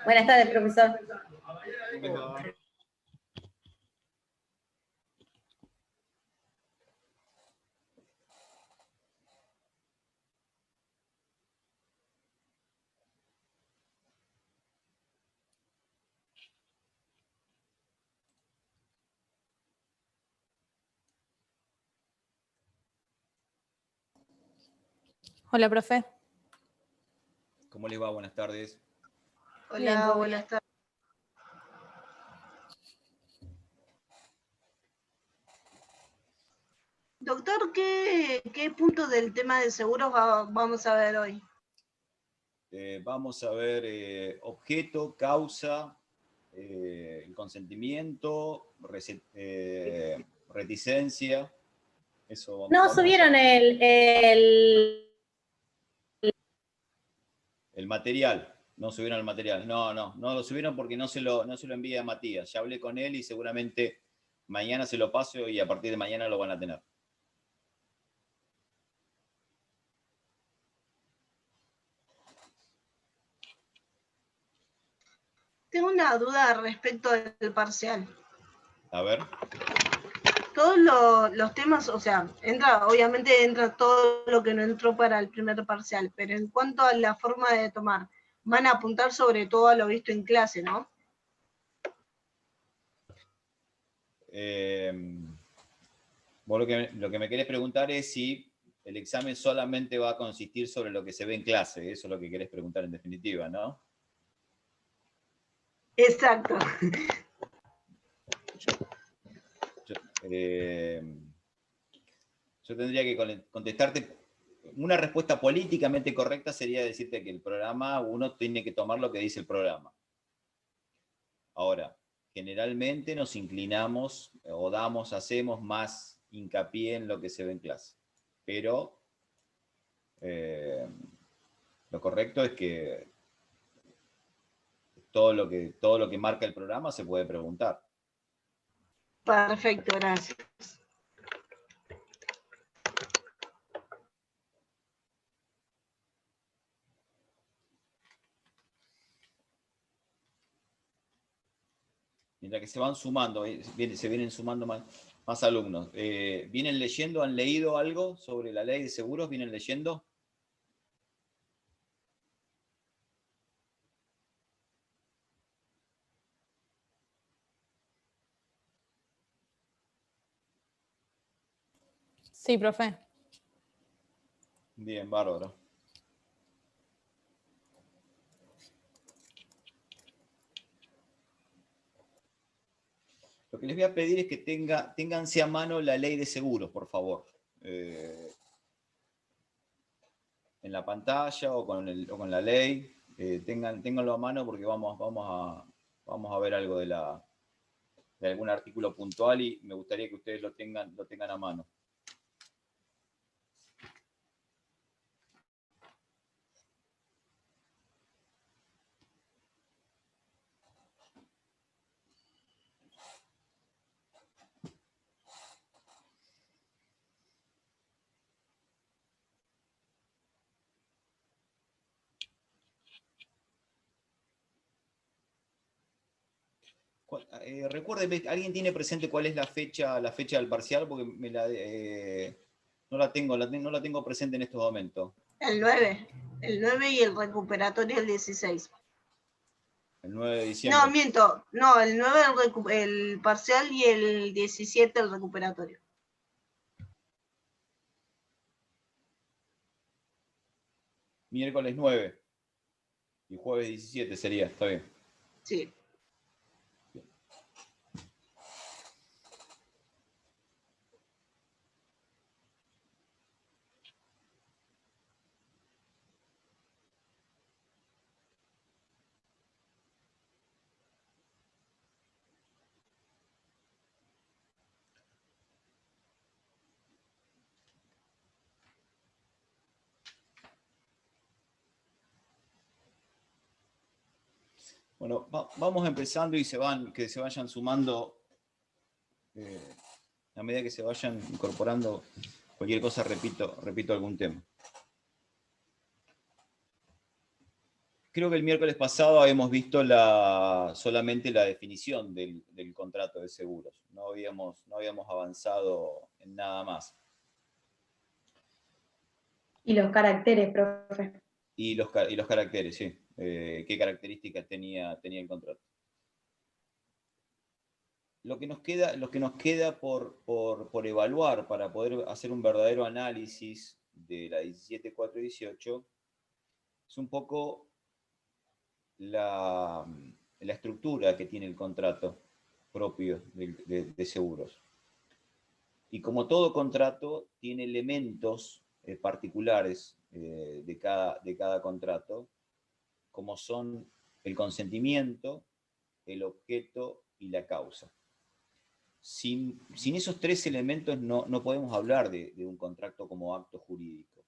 Buenas tardes, profesor. Hola, profe. ¿Cómo les va? Buenas tardes. Hola, Bien, buenas tardes. Doctor, ¿qué punto del tema de seguros vamos a ver hoy? Vamos a ver objeto, causa, el consentimiento, reticencia. Eso No subieron el material. No subieron el material. No lo subieron porque no se lo envía a Matías. Ya hablé con él y seguramente mañana se lo paso y a partir de mañana lo van a tener. Tengo una duda respecto del parcial. A ver. Todos los temas, o sea, obviamente entra todo lo que no entró para el primer parcial, pero en cuanto a la forma de tomar, van a apuntar sobre todo a lo visto en clase, ¿no? Vos lo que me querés preguntar es si el examen solamente va a consistir sobre lo que se ve en clase. Eso es lo que querés preguntar en definitiva, ¿no? Exacto. Yo tendría que contestarte. Una respuesta políticamente correcta sería decirte que el programa, uno tiene que tomar lo que dice el programa. Ahora, generalmente nos inclinamos o hacemos más hincapié en lo que se ve en clase. Pero lo correcto es que todo lo que marca el programa se puede preguntar. Perfecto, gracias. Mientras que se van sumando, se vienen sumando más alumnos. ¿Vienen leyendo? ¿Han leído algo sobre la ley de seguros? ¿Vienen leyendo? Sí, profe. Bien, bárbaro. Lo que les voy a pedir es que ténganse a mano la ley de seguros, por favor. En la pantalla o con la ley. Ténganlo a mano porque vamos a ver algo de algún artículo puntual y me gustaría que ustedes lo tengan a mano. Recuérdeme, ¿alguien tiene presente cuál es la fecha del parcial? Porque no la tengo presente en estos momentos. El 9 y el recuperatorio el 16. El 9 de diciembre. No, miento. No, el 9 el parcial y el 17 el recuperatorio. Miércoles 9 y jueves 17 sería, está bien. Sí. Bueno, vamos empezando y que se vayan sumando a medida que se vayan incorporando cualquier cosa, repito algún tema. Creo que el miércoles pasado habíamos visto solamente la definición del contrato de seguros. No habíamos avanzado en nada más. Y los caracteres, profe. Y los caracteres, sí. ¿Qué características tenía el contrato? Lo que nos queda por evaluar para poder hacer un verdadero análisis de la 17.418 es un poco la estructura que tiene el contrato propio de seguros. Y como todo contrato, tiene elementos particulares de cada contrato, como son el consentimiento, el objeto y la causa. Sin esos tres elementos no podemos hablar de un contrato como acto jurídico.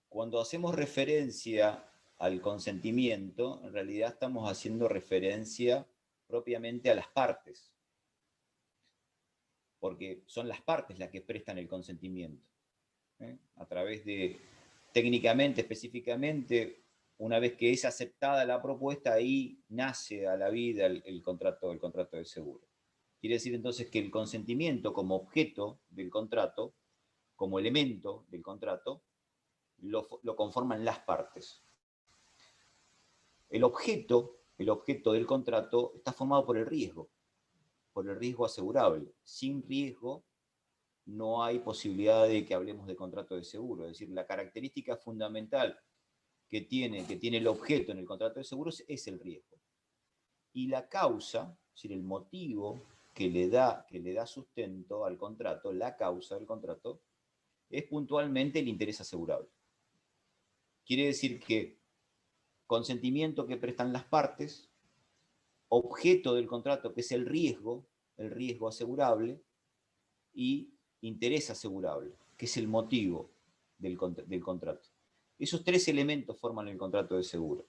Cuando hacemos referencia al consentimiento, en realidad estamos haciendo referencia propiamente a las partes, porque son las partes las que prestan el consentimiento. A través de, técnicamente, específicamente, una vez que es aceptada la propuesta, ahí nace a la vida el contrato de seguro. Quiere decir entonces que el consentimiento como objeto del contrato, como elemento del contrato, lo conforman las partes. El objeto del contrato está formado por el riesgo asegurable. Sin riesgo no hay posibilidad de que hablemos de contrato de seguro. Es decir, la característica fundamental que tiene el objeto en el contrato de seguros es el riesgo. Y la causa, es decir, el motivo que le da sustento al contrato, la causa del contrato, es puntualmente el interés asegurable. Quiere decir que consentimiento que prestan las partes, objeto del contrato que es el riesgo asegurable, y interés asegurable, que es el motivo del contrato. Esos tres elementos forman el contrato de seguro.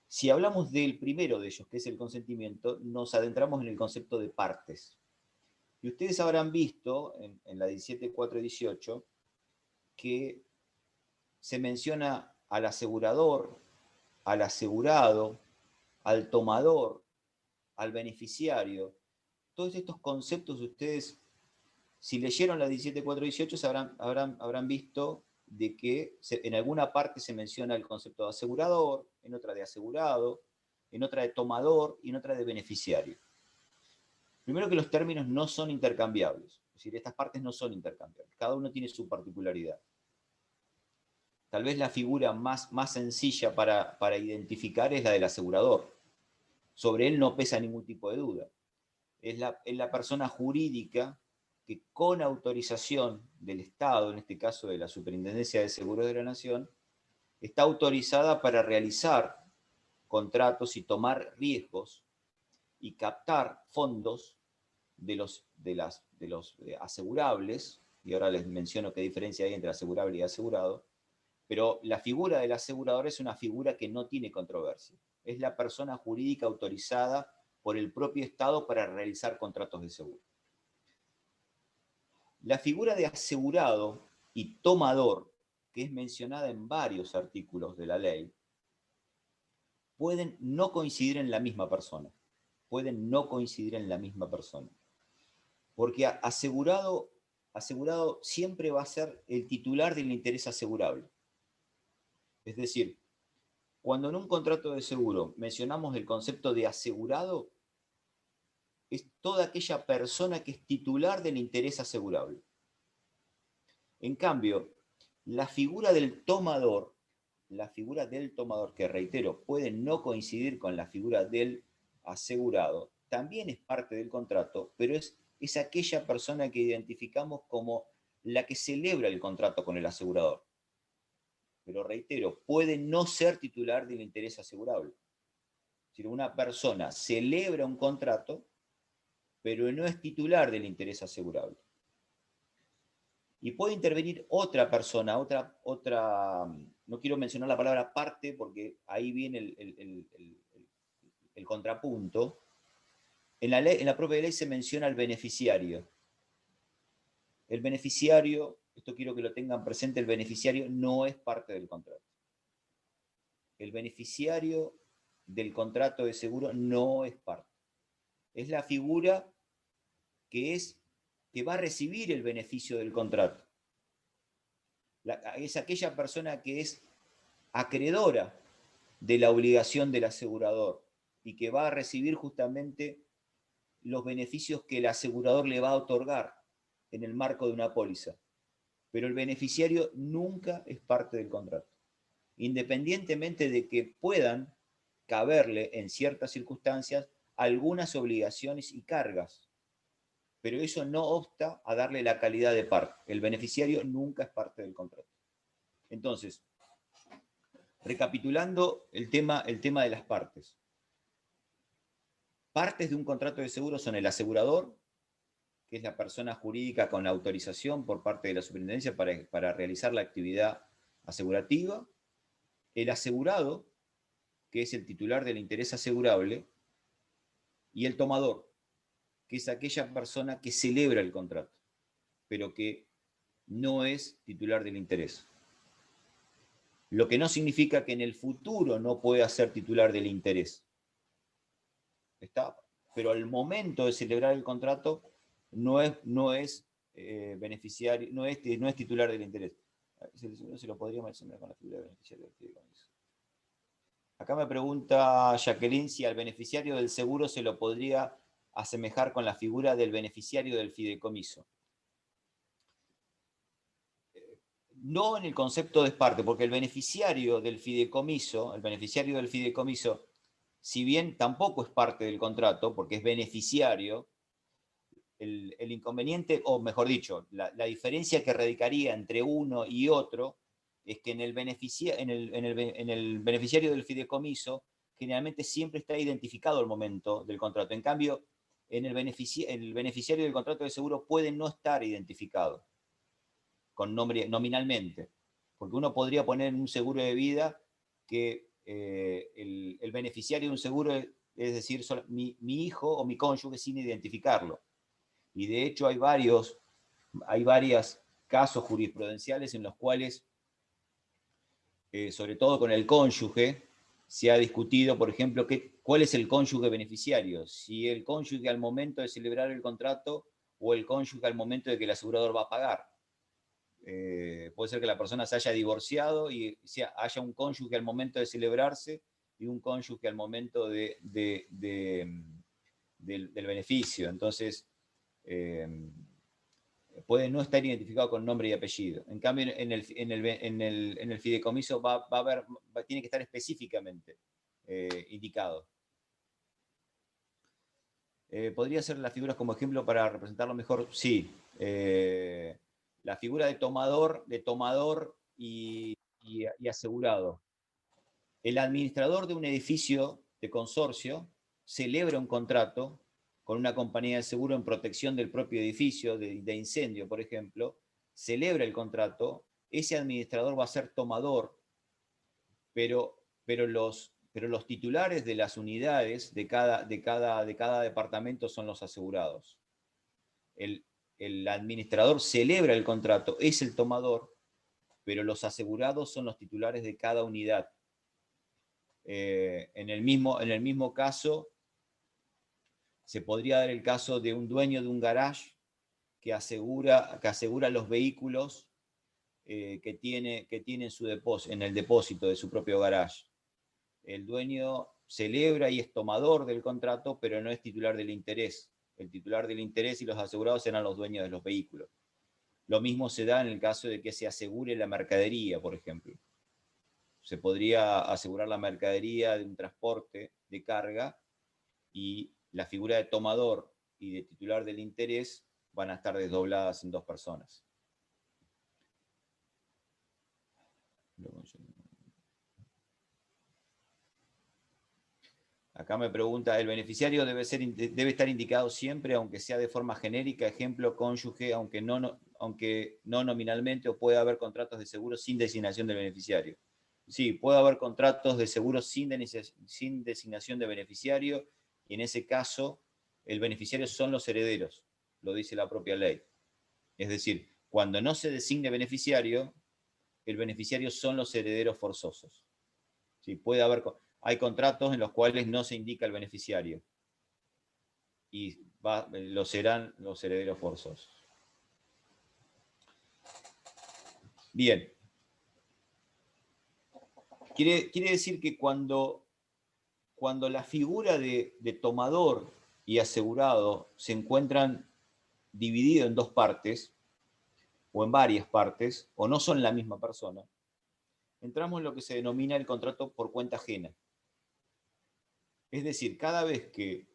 Si hablamos del primero de ellos, que es el consentimiento, nos adentramos en el concepto de partes. Y ustedes habrán visto en la 17.418 que se menciona al asegurador, al asegurado, al tomador, al beneficiario. Todos estos conceptos ustedes, si leyeron la 17.418, habrán visto de que en alguna parte se menciona el concepto de asegurador, en otra de asegurado, en otra de tomador y en otra de beneficiario. Primero que los términos no son intercambiables, es decir, estas partes no son intercambiables, cada uno tiene su particularidad. Tal vez la figura más sencilla para identificar es la del asegurador. Sobre él no pesa ningún tipo de duda. Es la persona jurídica que con autorización del Estado, en este caso de la Superintendencia de Seguros de la Nación, está autorizada para realizar contratos y tomar riesgos y captar fondos de los asegurables, y ahora les menciono qué diferencia hay entre asegurable y asegurado, pero la figura del asegurador es una figura que no tiene controversia. Es la persona jurídica autorizada por el propio Estado para realizar contratos de seguro. La figura de asegurado y tomador, que es mencionada en varios artículos de la ley, pueden no coincidir en la misma persona. Porque asegurado siempre va a ser el titular del interés asegurable. Es decir, cuando en un contrato de seguro mencionamos el concepto de asegurado, es toda aquella persona que es titular del interés asegurable. En cambio, la figura del tomador, que reitero, puede no coincidir con la figura del asegurado, también es parte del contrato, pero es aquella persona que identificamos como la que celebra el contrato con el asegurador. Pero reitero, puede no ser titular del interés asegurable. Si una persona celebra un contrato, pero no es titular del interés asegurable. Y puede intervenir otra persona, no quiero mencionar la palabra parte porque ahí viene el contrapunto. En la propia ley se menciona el beneficiario. El beneficiario, esto quiero que lo tengan presente, el beneficiario no es parte del contrato. el beneficiario del contrato de seguro no es parte. Es la figura que va a recibir el beneficio del contrato. Es aquella persona que es acreedora de la obligación del asegurador y que va a recibir justamente los beneficios que el asegurador le va a otorgar en el marco de una póliza. Pero el beneficiario nunca es parte del contrato, independientemente de que puedan caberle en ciertas circunstancias algunas obligaciones y cargas. Pero eso no obsta a darle la calidad de parte. El beneficiario nunca es parte del contrato. Entonces, recapitulando el tema de las partes. Partes de un contrato de seguro son el asegurador, que es la persona jurídica con autorización por parte de la superintendencia para realizar la actividad asegurativa, el asegurado, que es el titular del interés asegurable, y el tomador, que es aquella persona que celebra el contrato, pero que no es titular del interés. Lo que no significa que en el futuro no pueda ser titular del interés. ¿Está? Pero al momento de celebrar el contrato no es beneficiario, no es titular del interés. Se lo podría mencionar con la figura de beneficiario del fideicomiso. Acá me pregunta Jacqueline si al beneficiario del seguro se lo podría asemejar con la figura del beneficiario del fideicomiso. No en el concepto de parte, porque el beneficiario del fideicomiso, si bien tampoco es parte del contrato, porque es beneficiario, el inconveniente, o mejor dicho, la diferencia que radicaría entre uno y otro, es que en el beneficiario del fideicomiso, generalmente siempre está identificado el momento del contrato. En cambio, el beneficiario del contrato de seguro puede no estar identificado con nombre nominalmente, porque uno podría poner en un seguro de vida que el beneficiario de un seguro es decir, mi hijo o mi cónyuge sin identificarlo. Y de hecho hay varios casos jurisprudenciales en los cuales, sobre todo con el cónyuge, se ha discutido, por ejemplo, cuál es el cónyuge beneficiario, si el cónyuge al momento de celebrar el contrato o el cónyuge al momento de que el asegurador va a pagar. Puede ser que la persona se haya divorciado y haya un cónyuge al momento de celebrarse y un cónyuge al momento del beneficio. Entonces, puede no estar identificado con nombre y apellido. En cambio, en el fideicomiso tiene que estar específicamente indicado. ¿Podría ser las figuras como ejemplo para representarlo mejor? Sí. La figura de tomador y asegurado. El administrador de un edificio de consorcio celebra un contrato con una compañía de seguro en protección del propio edificio, de incendio, por ejemplo, celebra el contrato, ese administrador va a ser tomador, pero los titulares de las unidades de cada departamento son los asegurados. El administrador celebra el contrato, es el tomador, pero los asegurados son los titulares de cada unidad. En el mismo caso, se podría dar el caso de un dueño de un garage que asegura los vehículos que tiene en el depósito de su propio garage. El dueño celebra y es tomador del contrato, pero no es titular del interés. El titular del interés y los asegurados serán los dueños de los vehículos. Lo mismo se da en el caso de que se asegure la mercadería, por ejemplo. Se podría asegurar la mercadería de un transporte de carga y la figura de tomador y de titular del interés van a estar desdobladas en dos personas. Acá me pregunta, ¿el beneficiario debe estar indicado siempre, aunque sea de forma genérica, ejemplo, cónyuge, aunque no nominalmente, o puede haber contratos de seguro sin designación del beneficiario? Sí, puede haber contratos de seguro sin designación de beneficiario, y en ese caso, el beneficiario son los herederos, lo dice la propia ley. Es decir, cuando no se designe beneficiario, el beneficiario son los herederos forzosos. Sí, hay contratos en los cuales no se indica el beneficiario. Y lo serán los herederos forzosos. Bien. Quiere decir que cuando la figura de tomador y asegurado se encuentran divididos en dos partes, o en varias partes, o no son la misma persona, entramos en lo que se denomina el contrato por cuenta ajena. Es decir, cada vez que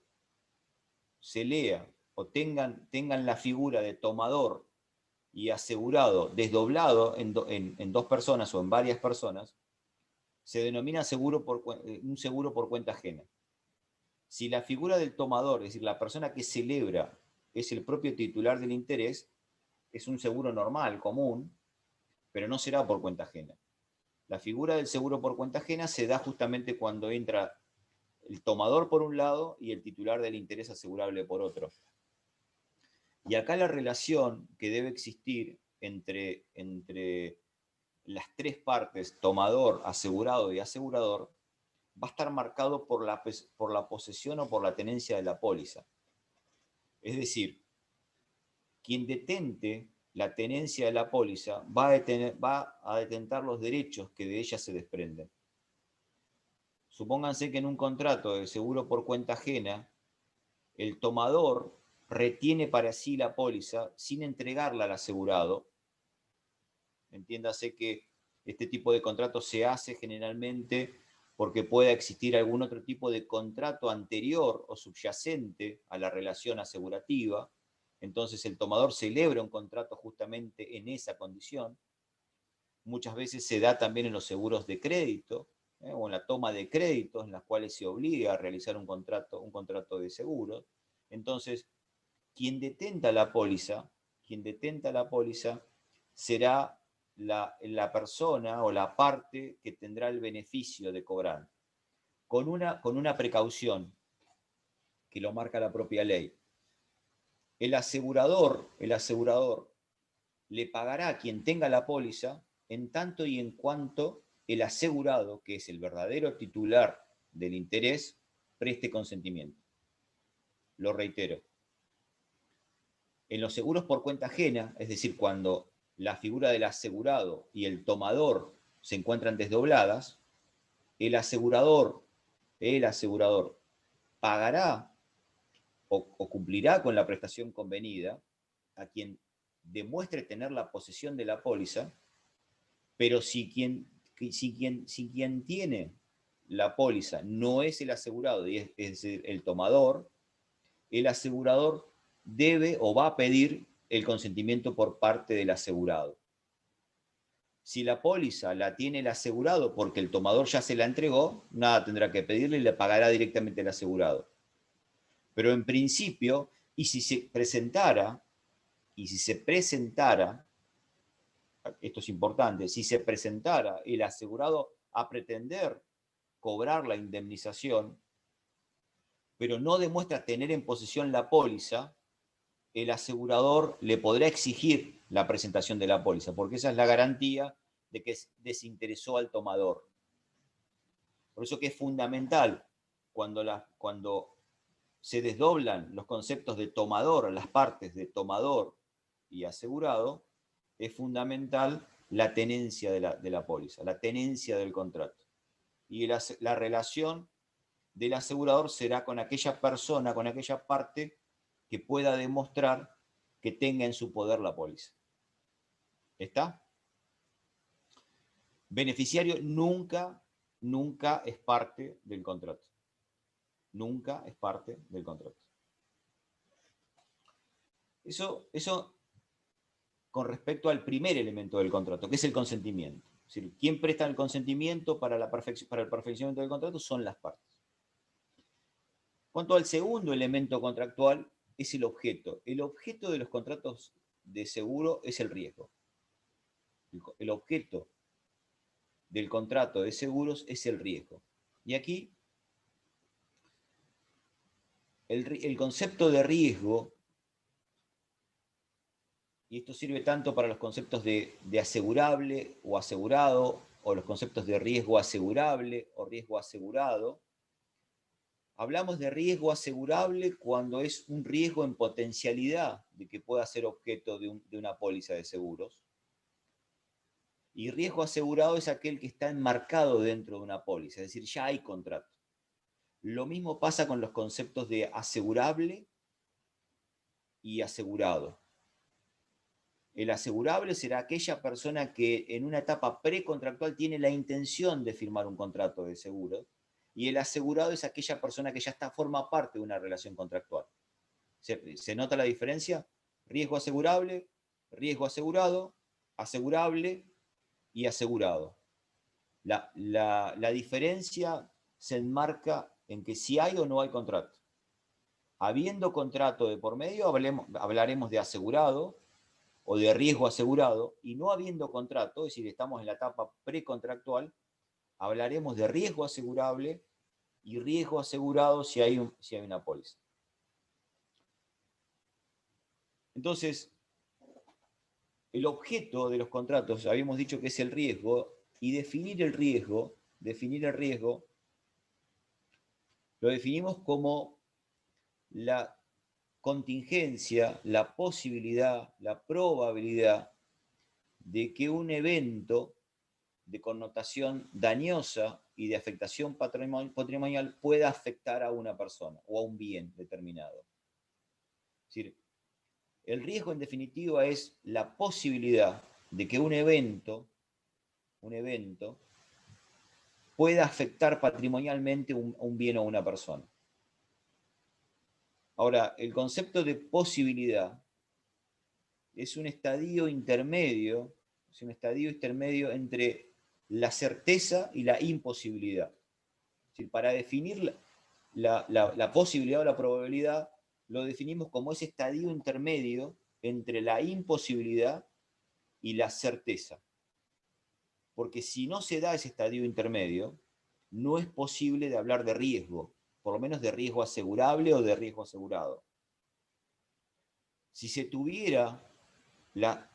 se lea o tengan la figura de tomador y asegurado desdoblado en dos personas o en varias personas, se denomina un seguro por cuenta ajena. Si la figura del tomador, es decir, la persona que celebra, es el propio titular del interés, es un seguro normal, común, pero no será por cuenta ajena. La figura del seguro por cuenta ajena se da justamente cuando entra el tomador por un lado y el titular del interés asegurable por otro. Y acá la relación que debe existir entre las tres partes, tomador, asegurado y asegurador, va a estar marcado por la posesión o por la tenencia de la póliza. Es decir, quien detente la tenencia de la póliza va a detentar los derechos que de ella se desprenden. Supónganse que en un contrato de seguro por cuenta ajena, el tomador retiene para sí la póliza sin entregarla al asegurado. Entiéndase que este tipo de contrato se hace generalmente porque pueda existir algún otro tipo de contrato anterior o subyacente a la relación asegurativa. Entonces el tomador celebra un contrato justamente en esa condición. Muchas veces se da también en los seguros de crédito, o en la toma de créditos, en las cuales se obliga a realizar un contrato de seguro. Entonces, quien detenta la póliza será la persona o la parte que tendrá el beneficio de cobrar, con una precaución que lo marca la propia ley. El asegurador le pagará a quien tenga la póliza en tanto y en cuanto el asegurado, que es el verdadero titular del interés, preste consentimiento. Lo reitero. En los seguros por cuenta ajena, es decir, cuando la figura del asegurado y el tomador se encuentran desdobladas, el asegurador pagará o cumplirá con la prestación convenida a quien demuestre tener la posesión de la póliza, pero si quien tiene la póliza no es el asegurado y es el tomador, el asegurador debe o va a pedir el consentimiento por parte del asegurado. Si la póliza la tiene el asegurado porque el tomador ya se la entregó, nada tendrá que pedirle y le pagará directamente el asegurado. Pero en principio, y si se presentara, esto es importante, si se presentara el asegurado a pretender cobrar la indemnización, pero no demuestra tener en posesión la póliza, el asegurador le podrá exigir la presentación de la póliza, porque esa es la garantía de que desinteresó al tomador. Por eso que es fundamental cuando se desdoblan los conceptos de tomador, las partes de tomador y asegurado, es fundamental la tenencia de la póliza, la tenencia del contrato. Y la relación del asegurador será con aquella persona, con aquella parte que pueda demostrar que tenga en su poder la póliza. ¿Está? Beneficiario nunca es parte del contrato. Nunca es parte del contrato. Eso con respecto al primer elemento del contrato, que es el consentimiento. Es decir, quien presta el consentimiento para el perfeccionamiento del contrato son las partes. Cuanto al segundo elemento contractual, es el objeto. El objeto de los contratos de seguro es el riesgo. El objeto del contrato de seguros es el riesgo. Y aquí, el concepto de riesgo, y esto sirve tanto para los conceptos de asegurable o asegurado o los conceptos de riesgo asegurable o riesgo asegurado. Hablamos de riesgo asegurable cuando es un riesgo en potencialidad de que pueda ser objeto de una póliza de seguros. Y riesgo asegurado es aquel que está enmarcado dentro de una póliza, es decir, ya hay contrato. Lo mismo pasa con los conceptos de asegurable y asegurado. El asegurable será aquella persona que en una etapa precontractual tiene la intención de firmar un contrato de seguro, y el asegurado es aquella persona que ya forma parte de una relación contractual. ¿Se nota la diferencia? Riesgo asegurable, riesgo asegurado, asegurable y asegurado. La diferencia se enmarca en que si hay o no hay contrato. Habiendo contrato de por medio, hablaremos de asegurado o de riesgo asegurado, y no habiendo contrato, es decir, estamos en la etapa precontractual, hablaremos de riesgo asegurable y riesgo asegurado si hay una póliza. Entonces, el objeto de los contratos, habíamos dicho que es el riesgo, y definir el riesgo, lo definimos como la contingencia, la posibilidad, la probabilidad de que un evento de connotación dañosa y de afectación patrimonial pueda afectar a una persona o a un bien determinado. Es decir, el riesgo en definitiva es la posibilidad de que un evento pueda afectar patrimonialmente un bien o una persona. Ahora, el concepto de posibilidad es un estadio intermedio entre la certeza y la imposibilidad. Es decir, para definir la posibilidad o la probabilidad, lo definimos como ese estadio intermedio entre la imposibilidad y la certeza. Porque si no se da ese estadio intermedio, no es posible de hablar de riesgo, por lo menos de riesgo asegurable o de riesgo asegurado. Si se tuviera la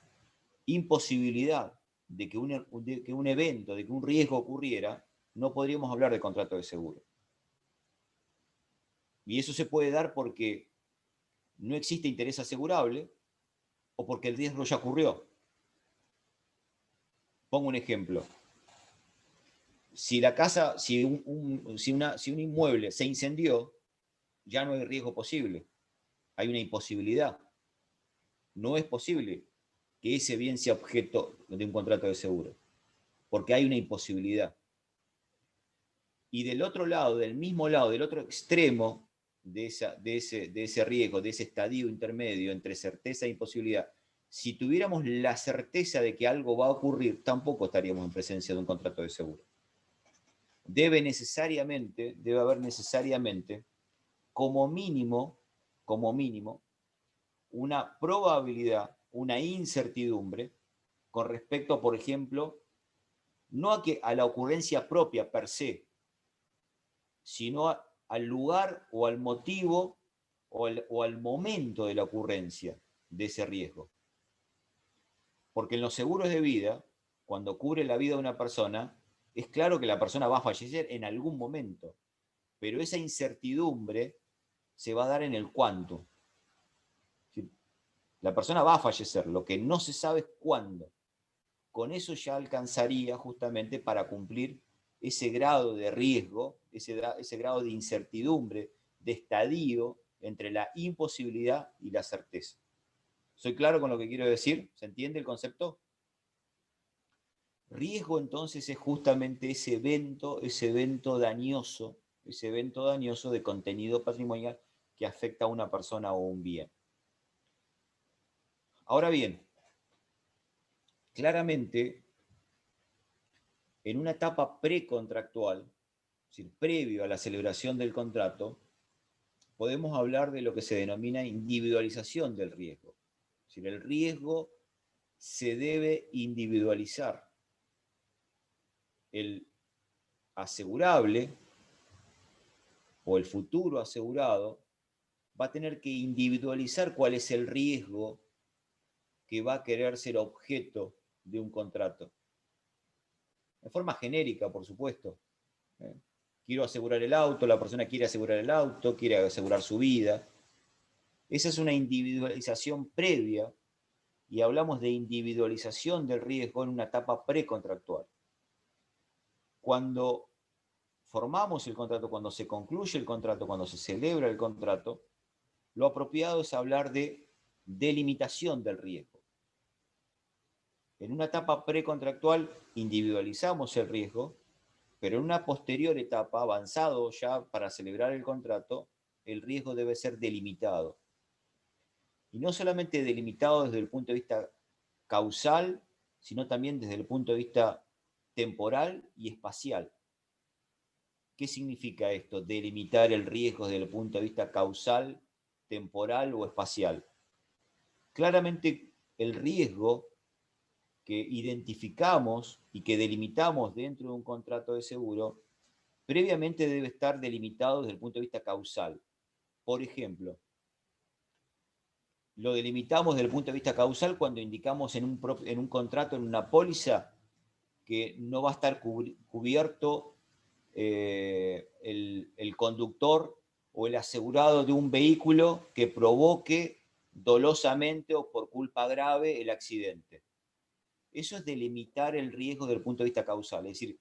imposibilidad de que un evento, de que un riesgo ocurriera, no podríamos hablar de contrato de seguro. Y eso se puede dar porque no existe interés asegurable o porque el riesgo ya ocurrió. Pongo un ejemplo. Si un inmueble se incendió, ya no hay riesgo posible. Hay una imposibilidad. No es posible que ese bien sea objeto de un contrato de seguro, porque hay una imposibilidad. Y del otro lado, del mismo lado, del otro extremo de ese riesgo, de ese estadio intermedio entre certeza e imposibilidad, si tuviéramos la certeza de que algo va a ocurrir, tampoco estaríamos en presencia de un contrato de seguro. Debe haber necesariamente, como mínimo, una probabilidad, una incertidumbre con respecto, por ejemplo, no a la ocurrencia propia per se, sino al lugar o al motivo o al momento de la ocurrencia de ese riesgo. Porque en los seguros de vida, cuando cubre la vida de una persona, es claro que la persona va a fallecer en algún momento, pero esa incertidumbre se va a dar en el cuánto. La persona va a fallecer, lo que no se sabe es cuándo. Con eso ya alcanzaría justamente para cumplir ese grado de riesgo, ese grado de incertidumbre, de estadio entre la imposibilidad y la certeza. ¿Soy claro con lo que quiero decir? ¿Se entiende el concepto? Riesgo entonces es justamente ese evento dañoso de contenido patrimonial que afecta a una persona o un bien. Ahora bien, claramente, en una etapa precontractual, es decir, previo a la celebración del contrato, podemos hablar de lo que se denomina individualización del riesgo. Es decir, el riesgo se debe individualizar. El asegurable o el futuro asegurado va a tener que individualizar cuál es el riesgo que va a querer ser objeto de un contrato. de forma genérica, por supuesto. Quiero asegurar el auto, la persona quiere asegurar el auto, quiere asegurar su vida. Esa es una individualización previa, y hablamos de individualización del riesgo en una etapa precontractual. Cuando formamos el contrato, cuando se concluye el contrato, cuando se celebra el contrato, lo apropiado es hablar de delimitación del riesgo. En una etapa precontractual individualizamos el riesgo, pero en una posterior etapa, avanzado ya para celebrar el contrato, el riesgo debe ser delimitado. Y no solamente delimitado desde el punto de vista causal, sino también desde el punto de vista temporal y espacial. ¿Qué significa esto? Delimitar el riesgo desde el punto de vista causal, temporal o espacial. Claramente el riesgo que identificamos y que delimitamos dentro de un contrato de seguro, previamente debe estar delimitado desde el punto de vista causal. Por ejemplo, lo delimitamos desde el punto de vista causal cuando indicamos en un contrato, en una póliza, que no va a estar cubierto el conductor o el asegurado de un vehículo que provoque dolosamente o por culpa grave el accidente. Eso es delimitar el riesgo desde el punto de vista causal. Es decir,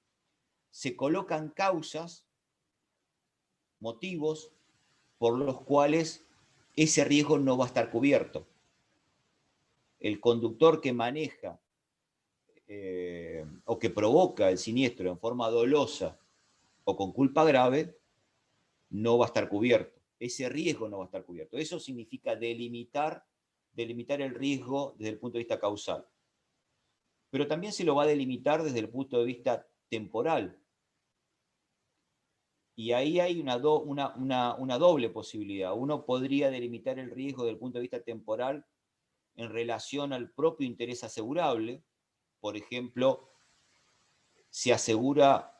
se colocan causas, motivos, por los cuales ese riesgo no va a estar cubierto. El conductor que maneja o que provoca el siniestro en forma dolosa o con culpa grave, no va a estar cubierto. Ese riesgo no va a estar cubierto. Eso significa delimitar el riesgo desde el punto de vista causal. Pero también se lo va a delimitar desde el punto de vista temporal. Y ahí hay una doble posibilidad. Uno podría delimitar el riesgo desde el punto de vista temporal en relación al propio interés asegurable. Por ejemplo, se asegura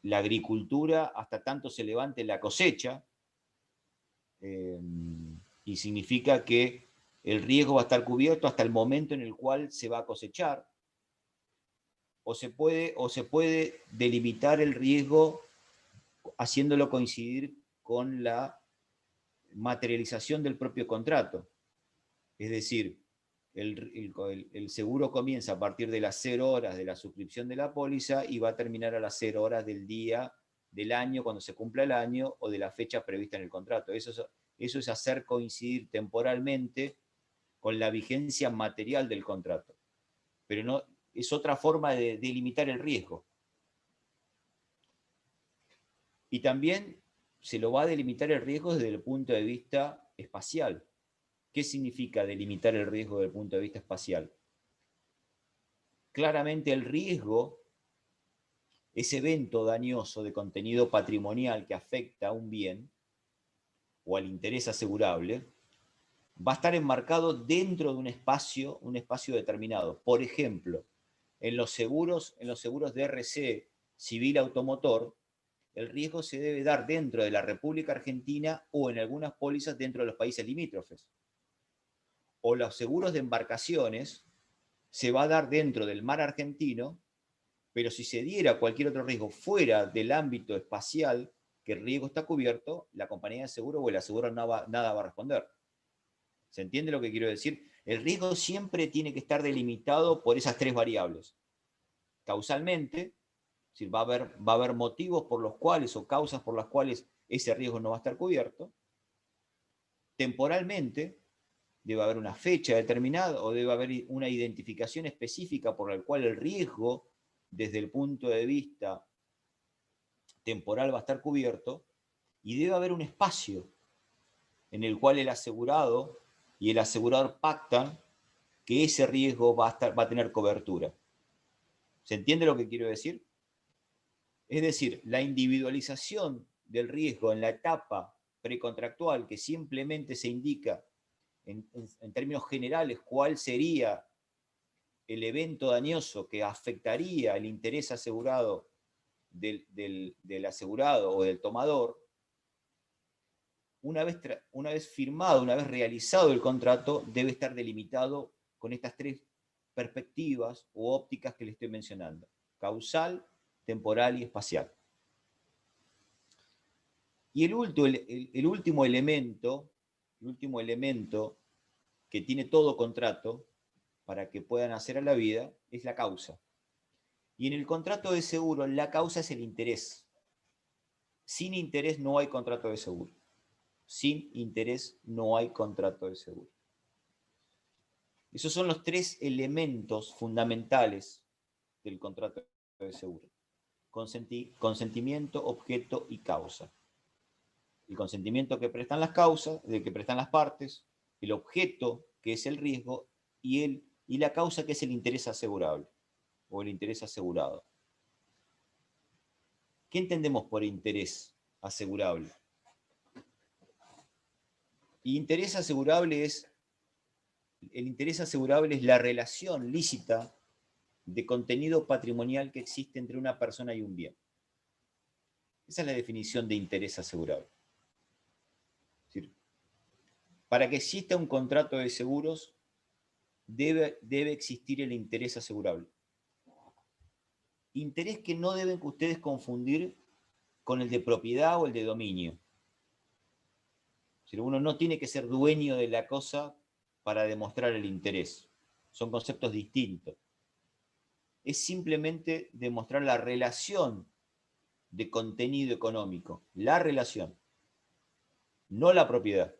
la agricultura hasta tanto se levante la cosecha, y significa que el riesgo va a estar cubierto hasta el momento en el cual se va a cosechar. O se puede delimitar el riesgo haciéndolo coincidir con la materialización del propio contrato. Es decir, el seguro comienza a partir de las 0 horas de la suscripción de la póliza y va a terminar a las 0 horas del día del año, cuando se cumpla el año, o de la fecha prevista en el contrato. Eso es hacer coincidir temporalmente con la vigencia material del contrato. Pero no, es otra forma de delimitar el riesgo. Y también se lo va a delimitar el riesgo desde el punto de vista espacial. ¿Qué significa delimitar el riesgo desde el punto de vista espacial? Claramente el riesgo, ese evento dañoso de contenido patrimonial que afecta a un bien o al interés asegurable, va a estar enmarcado dentro de un espacio determinado. Por ejemplo, en los seguros de RC civil automotor, el riesgo se debe dar dentro de la República Argentina o en algunas pólizas dentro de los países limítrofes. O los seguros de embarcaciones se va a dar dentro del mar argentino, pero si se diera cualquier otro riesgo fuera del ámbito espacial que el riesgo está cubierto, la compañía de seguro o el asegurador nada va a responder. ¿Se entiende lo que quiero decir? El riesgo siempre tiene que estar delimitado por esas 3 variables. Causalmente, es decir, va a haber motivos por los cuales o causas por las cuales ese riesgo no va a estar cubierto. Temporalmente, debe haber una fecha determinada o debe haber una identificación específica por la cual el riesgo, desde el punto de vista temporal, va a estar cubierto, y debe haber un espacio en el cual el asegurado y el asegurador pactan que ese riesgo va a tener cobertura. ¿Se entiende lo que quiero decir? Es decir, la individualización del riesgo en la etapa precontractual, que simplemente se indica en términos generales cuál sería el evento dañoso que afectaría el interés asegurado del asegurado o del tomador. una vez firmado, una vez realizado el contrato, debe estar delimitado con estas tres perspectivas o ópticas que le estoy mencionando: causal, temporal y espacial. Y el último elemento que tiene todo contrato para que puedan hacer a la vida es la causa. Y en el contrato de seguro, la causa es el interés. Sin interés no hay contrato de seguro. Sin interés no hay contrato de seguro. Esos son los tres elementos fundamentales del contrato de seguro: consentimiento, objeto y causa. El consentimiento que prestan las causas, de que prestan las partes, el objeto que es el riesgo y la causa que es el interés asegurable o el interés asegurado. ¿Qué entendemos por interés asegurable? Y el interés asegurable es la relación lícita de contenido patrimonial que existe entre una persona y un bien. Esa es la definición de interés asegurable. Es decir, para que exista un contrato de seguros, debe existir el interés asegurable. Interés que no deben ustedes confundir con el de propiedad o el de dominio. Es decir, uno no tiene que ser dueño de la cosa para demostrar el interés. Son conceptos distintos. Es simplemente demostrar la relación de contenido económico. La relación. No la propiedad.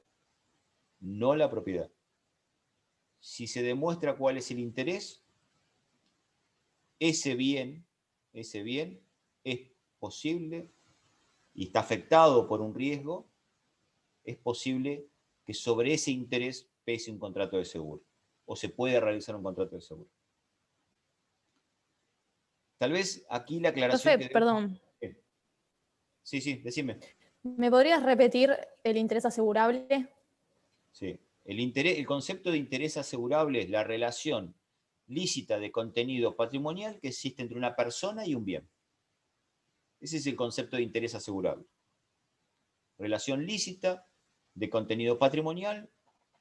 No la propiedad. Si se demuestra cuál es el interés, ese bien es posible y está afectado por un riesgo, es posible que sobre ese interés pese un contrato de seguro, o se puede realizar un contrato de seguro. Tal vez aquí la aclaración... Profe, perdón. Sí, decime. ¿Me podrías repetir el interés asegurable? Sí. El concepto de interés asegurable es la relación lícita de contenido patrimonial que existe entre una persona y un bien. Ese es el concepto de interés asegurable. Relación lícita de contenido patrimonial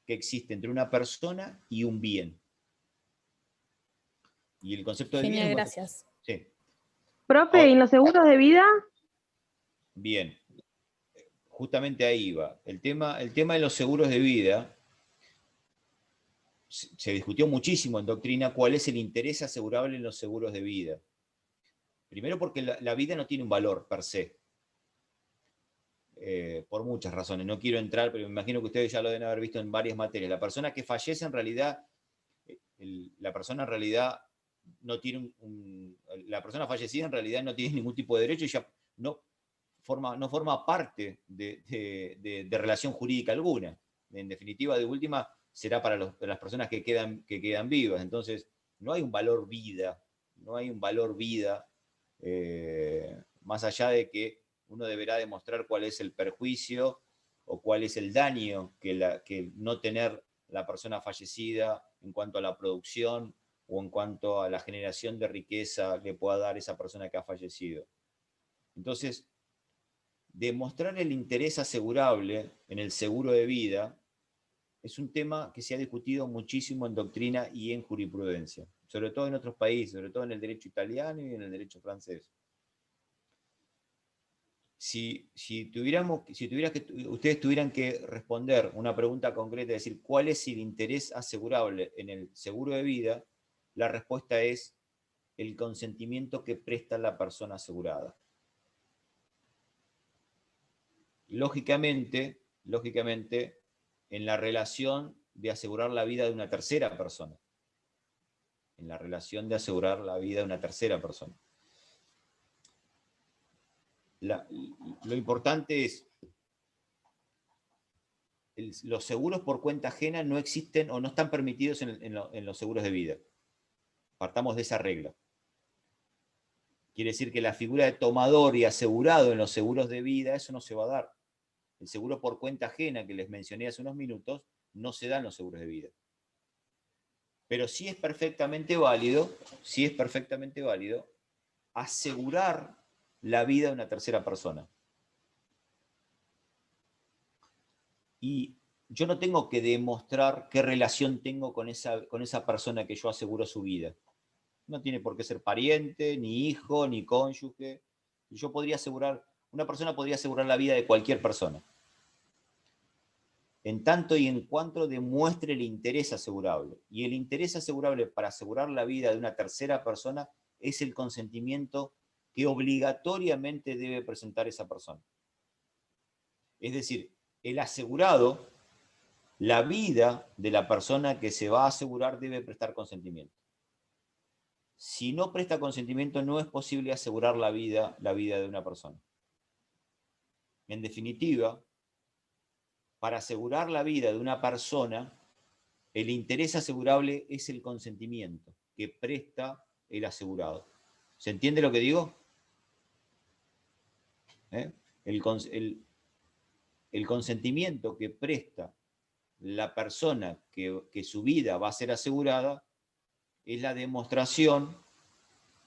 que existe entre una persona y un bien. Y el concepto de Genial, bien... gracias. Sí. Profe, ¿y los seguros de vida? Bien. Justamente ahí va. El tema de los seguros de vida, se discutió muchísimo en doctrina cuál es el interés asegurable en los seguros de vida. Primero porque la vida no tiene un valor per se. Por muchas razones. No quiero entrar, pero me imagino que ustedes ya lo deben haber visto en varias materias. La persona que fallece en realidad, la persona fallecida en realidad no tiene ningún tipo de derecho y ya no forma parte de relación jurídica alguna. En definitiva, de última, será para las personas que quedan vivas. Entonces, no hay un valor vida, más allá de que uno deberá demostrar cuál es el perjuicio o cuál es el daño que no tener la persona fallecida en cuanto a la producción o en cuanto a la generación de riqueza le pueda dar esa persona que ha fallecido. Entonces, demostrar el interés asegurable en el seguro de vida es un tema que se ha discutido muchísimo en doctrina y en jurisprudencia, sobre todo en otros países, sobre todo en el derecho italiano y en el derecho francés. Si ustedes tuvieran que responder una pregunta concreta, es decir, ¿cuál es el interés asegurable en el seguro de vida? La respuesta es el consentimiento que presta la persona asegurada. Lógicamente, en la relación de asegurar la vida de una tercera persona. Lo importante es, los seguros por cuenta ajena no existen o no están permitidos en los seguros de vida. Partamos de esa regla. Quiere decir que la figura de tomador y asegurado en los seguros de vida, eso no se va a dar. El seguro por cuenta ajena que les mencioné hace unos minutos, no se da en los seguros de vida. Pero sí es perfectamente válido asegurar la vida de una tercera persona. y yo no tengo que demostrar qué relación tengo con esa persona que yo aseguro su vida. No tiene por qué ser pariente, ni hijo, ni cónyuge. Yo podría asegurar, una persona podría asegurar la vida de cualquier persona, en tanto y en cuanto demuestre el interés asegurable. Y el interés asegurable para asegurar la vida de una tercera persona es el consentimiento que obligatoriamente debe presentar esa persona. Es decir, el asegurado, la vida de la persona que se va a asegurar debe prestar consentimiento. Si no presta consentimiento, no es posible asegurar la vida de una persona. En definitiva, para asegurar la vida de una persona, el interés asegurable es el consentimiento que presta el asegurado. ¿Se entiende lo que digo? El consentimiento que presta la persona que su vida va a ser asegurada es la demostración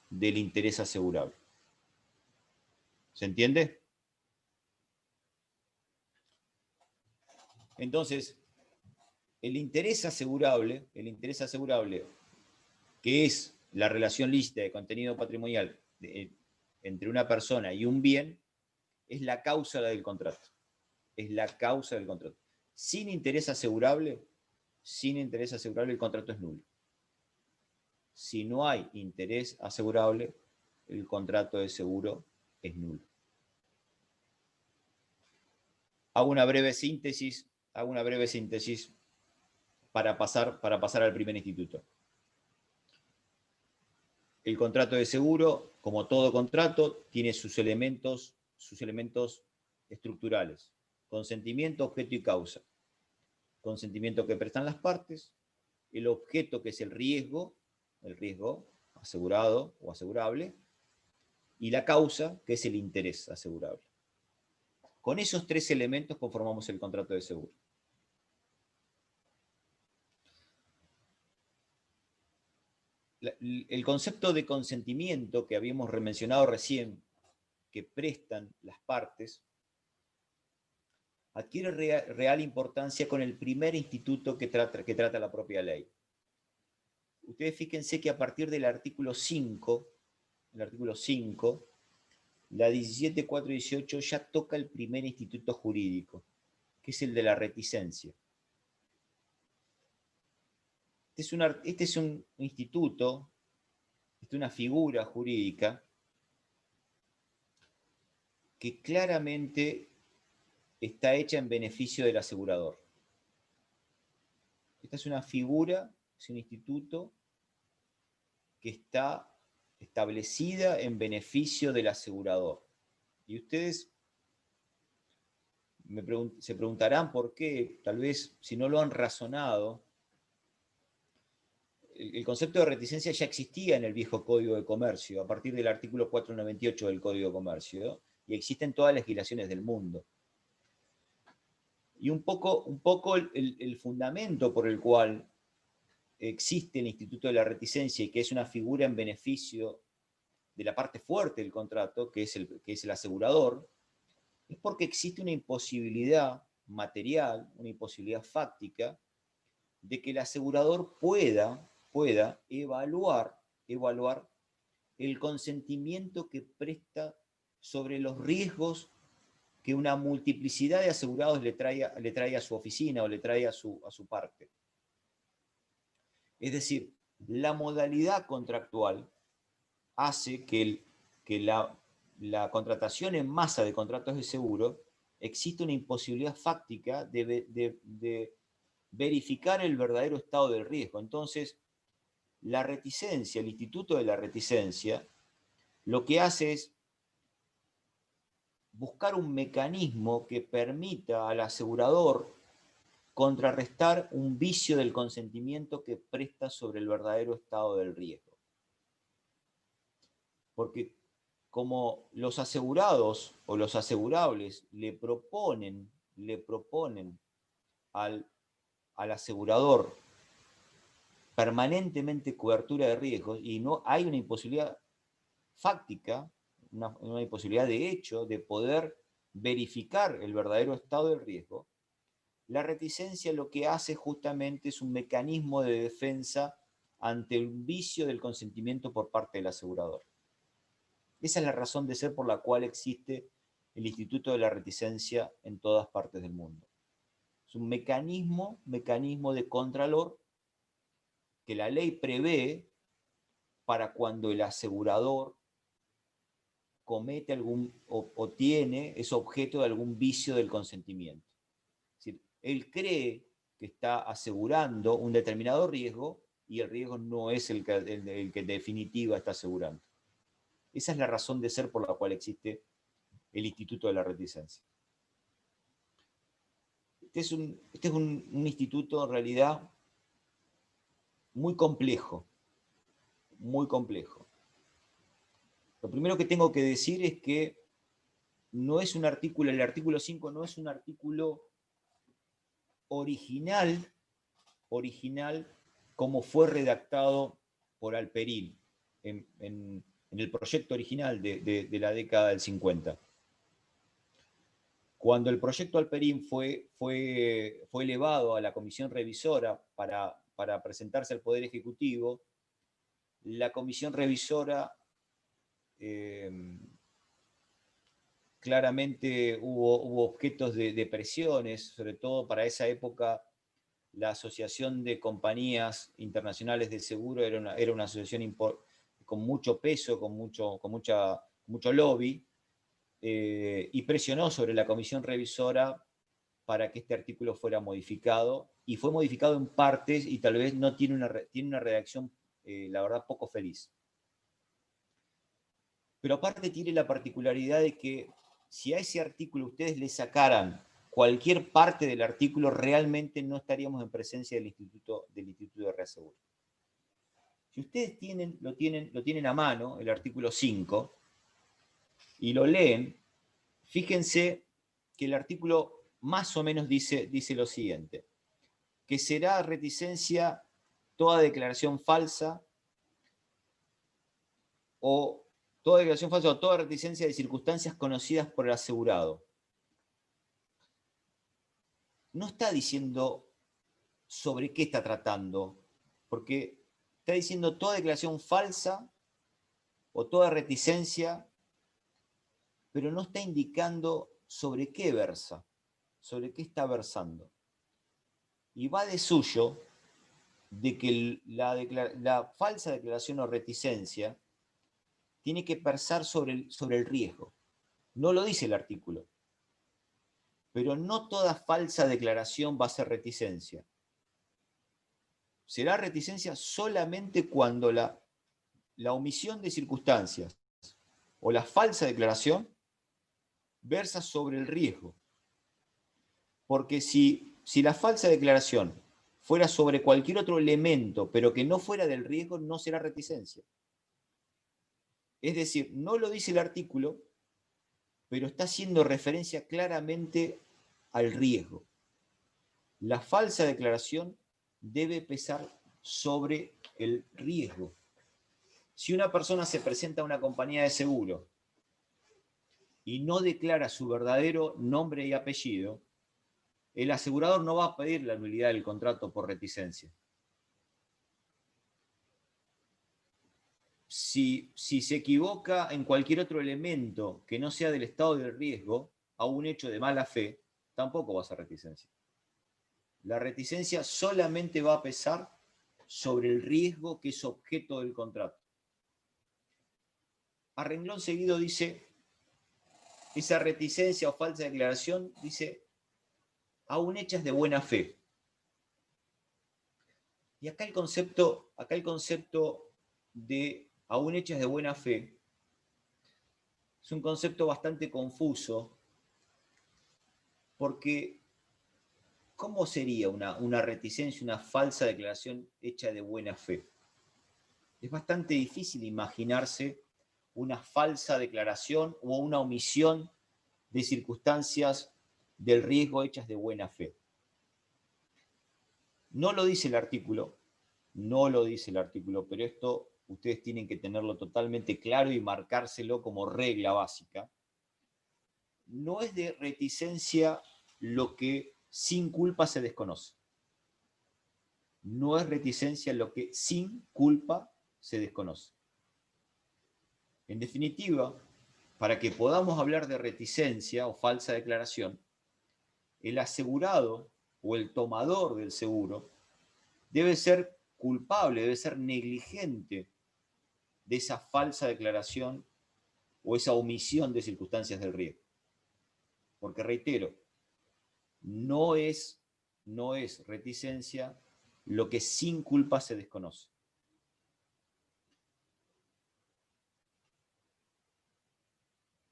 del interés asegurable. ¿Se entiende? Entonces, el interés asegurable, que es la relación lícita de contenido patrimonial entre una persona y un bien, es la causa del contrato. Es la causa del contrato. Sin interés asegurable, el contrato es nulo. Si no hay interés asegurable, el contrato de seguro es nulo. Hago una breve síntesis para pasar al primer instituto. El contrato de seguro, como todo contrato, tiene sus elementos estructurales: consentimiento, objeto y causa. Consentimiento que prestan las partes, el objeto que es el riesgo asegurado o asegurable, y la causa que es el interés asegurable. Con esos tres elementos conformamos el contrato de seguro. El concepto de consentimiento que habíamos mencionado recién, que prestan las partes, adquiere real importancia con el primer instituto que trata la propia ley. Ustedes fíjense que a partir del artículo 5, la 17.418 ya toca el primer instituto jurídico, que es el de la reticencia. Este es un instituto, es una figura jurídica que claramente está hecha en beneficio del asegurador. Esta es una figura, es un instituto que está establecida en beneficio del asegurador. Y ustedes se preguntarán por qué, tal vez si no lo han razonado. El concepto de reticencia ya existía en el viejo Código de Comercio, a partir del artículo 498 del Código de Comercio, y existe en todas las legislaciones del mundo. Y un poco el fundamento por el cual existe el Instituto de la Reticencia, y que es una figura en beneficio de la parte fuerte del contrato, que es el asegurador, es porque existe una imposibilidad material, una imposibilidad fáctica, de que el asegurador pueda evaluar el consentimiento que presta sobre los riesgos que una multiplicidad de asegurados le trae a su oficina o le trae a su parte. Es decir, la modalidad contractual hace que la contratación en masa de contratos de seguro existe una imposibilidad fáctica de verificar el verdadero estado del riesgo. Entonces, la reticencia, el Instituto de la Reticencia, lo que hace es buscar un mecanismo que permita al asegurador contrarrestar un vicio del consentimiento que presta sobre el verdadero estado del riesgo. Porque como los asegurados o los asegurables le proponen al asegurador permanentemente cobertura de riesgos, y no hay una imposibilidad fáctica, una imposibilidad de hecho de poder verificar el verdadero estado del riesgo, La reticencia lo que hace justamente es un mecanismo de defensa ante el vicio del consentimiento por parte del asegurador. Esa es la razón de ser por la cual existe el Instituto de la Reticencia en todas partes del mundo. Es un mecanismo de contralor que la ley prevé para cuando el asegurador comete o tiene, es objeto de algún vicio del consentimiento. Es decir, él cree que está asegurando un determinado riesgo y el riesgo no es el que en definitiva está asegurando. Esa es la razón de ser por la cual existe el Instituto de la Reticencia. Este es un instituto en realidad muy complejo, muy complejo. Lo primero que tengo que decir es que no es un artículo, el artículo 5 no es un artículo original como fue redactado por Alperín en el proyecto original de la década del 50. Cuando el proyecto Alperín fue elevado a la comisión revisora para presentarse al Poder Ejecutivo, la comisión revisora claramente hubo objetos de presiones, sobre todo para esa época la Asociación de Compañías Internacionales de Seguro era una asociación con mucho peso, con mucho lobby, y presionó sobre la comisión revisora para que este artículo fuera modificado, y fue modificado en partes y tal vez no tiene una redacción, la verdad, poco feliz. Pero aparte tiene la particularidad de que si a ese artículo ustedes le sacaran cualquier parte del artículo, realmente no estaríamos en presencia del Instituto de Reaseguro. Si ustedes lo tienen a mano, el artículo 5, y lo leen, fíjense que el artículo más o menos dice lo siguiente, que será reticencia toda declaración falsa o toda reticencia de circunstancias conocidas por el asegurado. No está diciendo sobre qué está tratando, porque está diciendo toda declaración falsa o toda reticencia, pero no está indicando sobre qué versa, sobre qué está versando. Y va de suyo de que la falsa declaración o reticencia tiene que versar sobre el riesgo. No lo dice el artículo. Pero no toda falsa declaración va a ser reticencia. Será reticencia solamente cuando la omisión de circunstancias o la falsa declaración versa sobre el riesgo. Porque si la falsa declaración fuera sobre cualquier otro elemento, pero que no fuera del riesgo, no será reticencia. Es decir, no lo dice el artículo, pero está haciendo referencia claramente al riesgo. La falsa declaración debe pesar sobre el riesgo. Si una persona se presenta a una compañía de seguro y no declara su verdadero nombre y apellido, el asegurador no va a pedir la nulidad del contrato por reticencia. Si se equivoca en cualquier otro elemento que no sea del estado del riesgo, a un hecho de mala fe, tampoco va a ser reticencia. La reticencia solamente va a pesar sobre el riesgo que es objeto del contrato. A renglón seguido dice, esa reticencia o falsa declaración, dice, aún hechas de buena fe. Y acá el concepto de aún hechas de buena fe es un concepto bastante confuso, porque ¿cómo sería una reticencia, una falsa declaración hecha de buena fe? Es bastante difícil imaginarse una falsa declaración o una omisión de circunstancias del riesgo hechas de buena fe. No lo dice el artículo, pero esto ustedes tienen que tenerlo totalmente claro y marcárselo como regla básica. No es de reticencia lo que sin culpa se desconoce. No es reticencia lo que sin culpa se desconoce. En definitiva, para que podamos hablar de reticencia o falsa declaración, el asegurado o el tomador del seguro debe ser culpable, debe ser negligente de esa falsa declaración o esa omisión de circunstancias del riesgo. Porque reitero, no es reticencia lo que sin culpa se desconoce.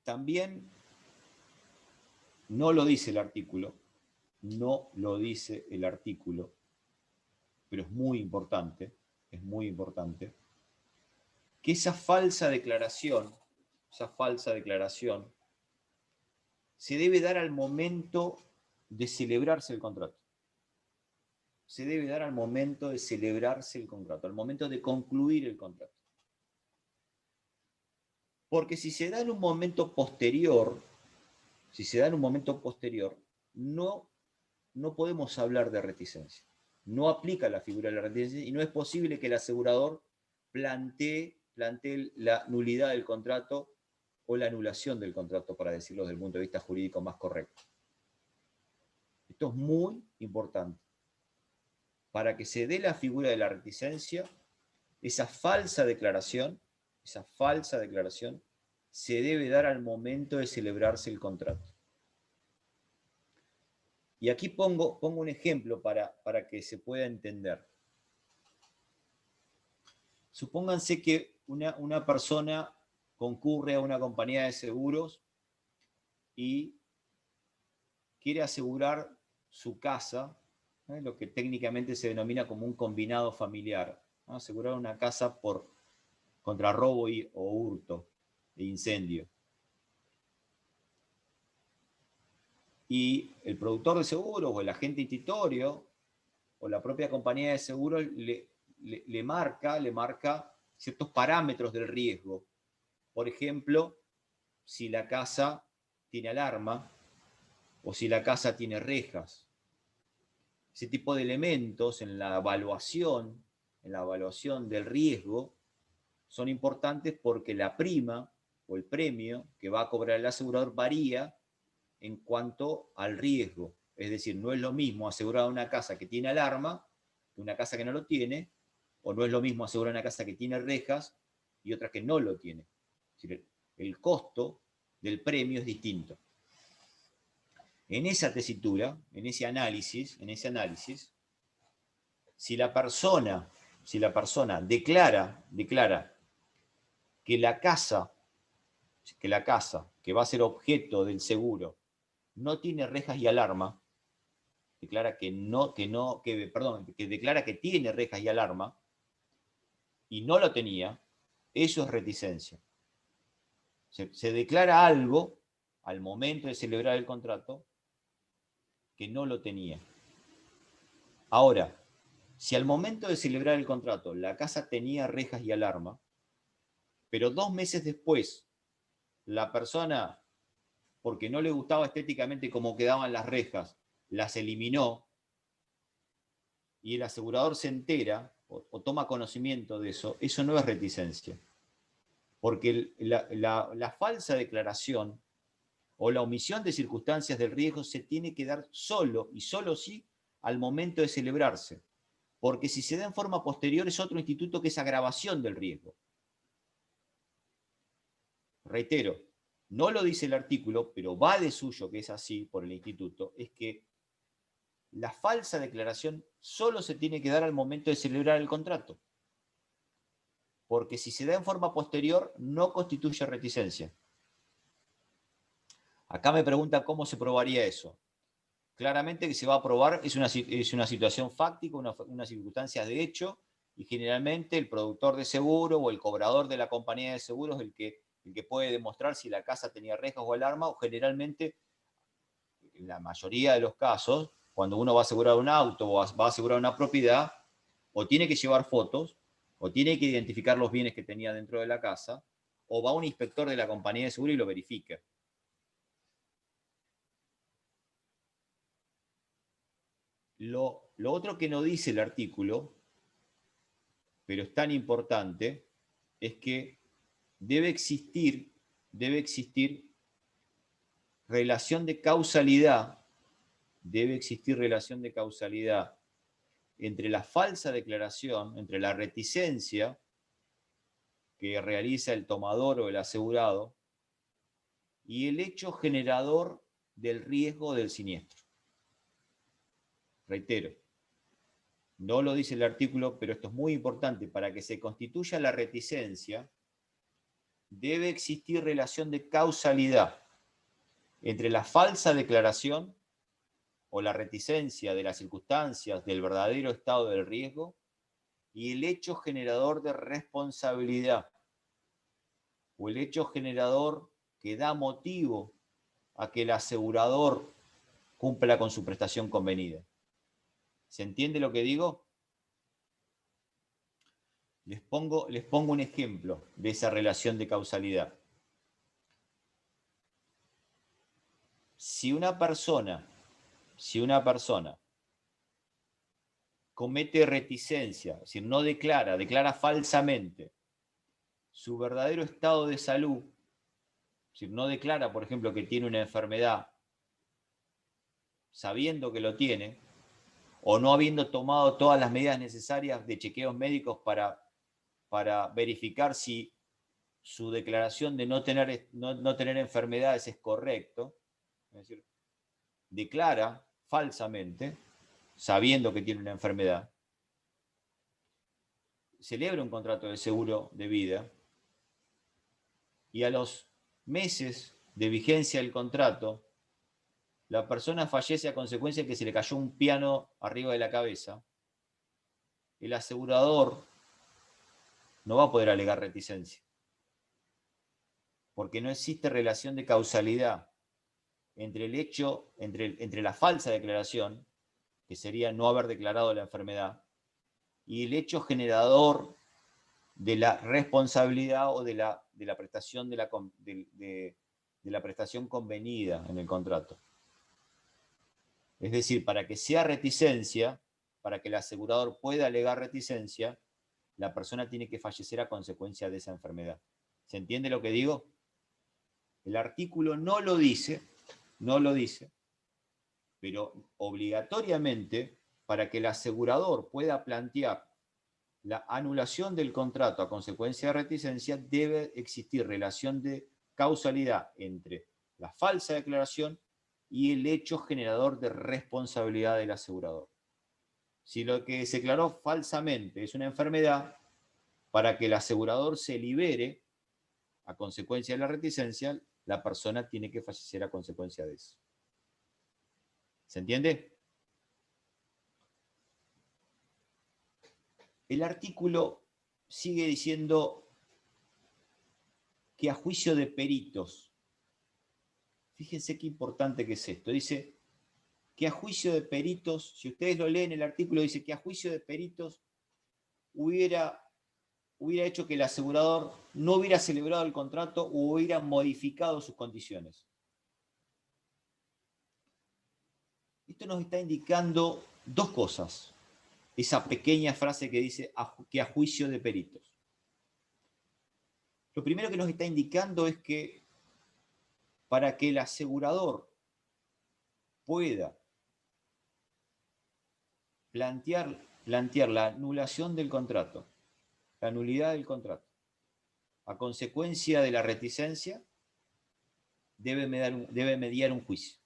También no lo dice el artículo, pero es muy importante, que esa falsa declaración se debe dar al momento de celebrarse el contrato. Se debe dar al momento de celebrarse el contrato, al momento de concluir el contrato. Porque si se da en un momento posterior, no podemos hablar de reticencia. No aplica la figura de la reticencia y no es posible que el asegurador plantee la nulidad del contrato o la anulación del contrato, para decirlo desde el punto de vista jurídico más correcto. Esto es muy importante. Para que se dé la figura de la reticencia, esa falsa declaración se debe dar al momento de celebrarse el contrato. Y aquí pongo un ejemplo para que se pueda entender. Supónganse que una persona concurre a una compañía de seguros y quiere asegurar su casa, lo que técnicamente se denomina como un combinado familiar, ¿no? Asegurar una casa contra robo o hurto e incendio. Y el productor de seguros o el agente institutorio o la propia compañía de seguros le marca ciertos parámetros del riesgo. Por ejemplo, si la casa tiene alarma o si la casa tiene rejas. Ese tipo de elementos en la evaluación del riesgo son importantes porque la prima o el premio que va a cobrar el asegurador varía en cuanto al riesgo. Es decir, no es lo mismo asegurar una casa que tiene alarma que una casa que no lo tiene, o no es lo mismo asegurar una casa que tiene rejas y otra que no lo tiene. Es decir, el costo del premio es distinto. En esa tesitura, en ese análisis, si la persona declara que la casa que va a ser objeto del seguro no tiene rejas y alarma, declara que tiene rejas y alarma y no lo tenía, eso es reticencia. Se declara algo al momento de celebrar el contrato que no lo tenía. Ahora, si al momento de celebrar el contrato la casa tenía rejas y alarma, pero 2 meses después la persona, porque no le gustaba estéticamente cómo quedaban las rejas, las eliminó, y el asegurador se entera o toma conocimiento de eso, eso no es reticencia. Porque la falsa declaración o la omisión de circunstancias del riesgo se tiene que dar solo y solo sí al momento de celebrarse. Porque si se da en forma posterior es otro instituto que es agravación del riesgo. Reitero, no lo dice el artículo, pero va de suyo que es así por el instituto, es que la falsa declaración solo se tiene que dar al momento de celebrar el contrato. Porque si se da en forma posterior, no constituye reticencia. Acá me pregunta cómo se probaría eso. Claramente que se va a probar, es una situación fáctica, una circunstancia de hecho, y generalmente el productor de seguro o el cobrador de la compañía de seguros es el que puede demostrar si la casa tenía rejas o alarma, o generalmente, en la mayoría de los casos, cuando uno va a asegurar un auto o va a asegurar una propiedad, o tiene que llevar fotos, o tiene que identificar los bienes que tenía dentro de la casa, o va un inspector de la compañía de seguro y lo verifica. Lo otro que no dice el artículo, pero es tan importante, es que debe existir relación de causalidad, entre la falsa declaración, entre la reticencia que realiza el tomador o el asegurado y el hecho generador del riesgo del siniestro. Reitero, no lo dice el artículo, pero esto es muy importante. Para que se constituya la reticencia, debe existir relación de causalidad entre la falsa declaración o la reticencia de las circunstancias del verdadero estado del riesgo y el hecho generador de responsabilidad o el hecho generador que da motivo a que el asegurador cumpla con su prestación convenida. ¿Se entiende lo que digo? Les pongo un ejemplo de esa relación de causalidad. Si una persona comete reticencia, es decir, no declara falsamente su verdadero estado de salud, es decir, no declara, por ejemplo, que tiene una enfermedad sabiendo que lo tiene, o no habiendo tomado todas las medidas necesarias de chequeos médicos para verificar si su declaración de no tener enfermedades es correcto, es decir, declara falsamente, sabiendo que tiene una enfermedad, celebra un contrato de seguro de vida y a los meses de vigencia del contrato, la persona fallece a consecuencia de que se le cayó un piano arriba de la cabeza, el asegurador no va a poder alegar reticencia, porque no existe relación de causalidad entre el hecho, entre la falsa declaración, que sería no haber declarado la enfermedad, y el hecho generador de la responsabilidad o de la prestación de la prestación convenida en el contrato. Es decir, para que sea reticencia, para que el asegurador pueda alegar reticencia, la persona tiene que fallecer a consecuencia de esa enfermedad. ¿Se entiende lo que digo? El artículo no lo dice, pero obligatoriamente, para que el asegurador pueda plantear la anulación del contrato a consecuencia de reticencia, debe existir relación de causalidad entre la falsa declaración y el hecho generador de responsabilidad del asegurador. Si lo que se declaró falsamente es una enfermedad, para que el asegurador se libere a consecuencia de la reticencia, la persona tiene que fallecer a consecuencia de eso. ¿Se entiende? El artículo sigue diciendo que a juicio de peritos, fíjense qué importante que es esto, dice que a juicio de peritos, si ustedes lo leen el artículo, dice que a juicio de peritos hubiera hecho que el asegurador no hubiera celebrado el contrato o hubiera modificado sus condiciones. Esto nos está indicando dos cosas, esa pequeña frase que dice que a juicio de peritos. Lo primero que nos está indicando es que para que el asegurador pueda plantear la anulación del contrato, la nulidad del contrato, a consecuencia de la reticencia, debe mediar un juicio.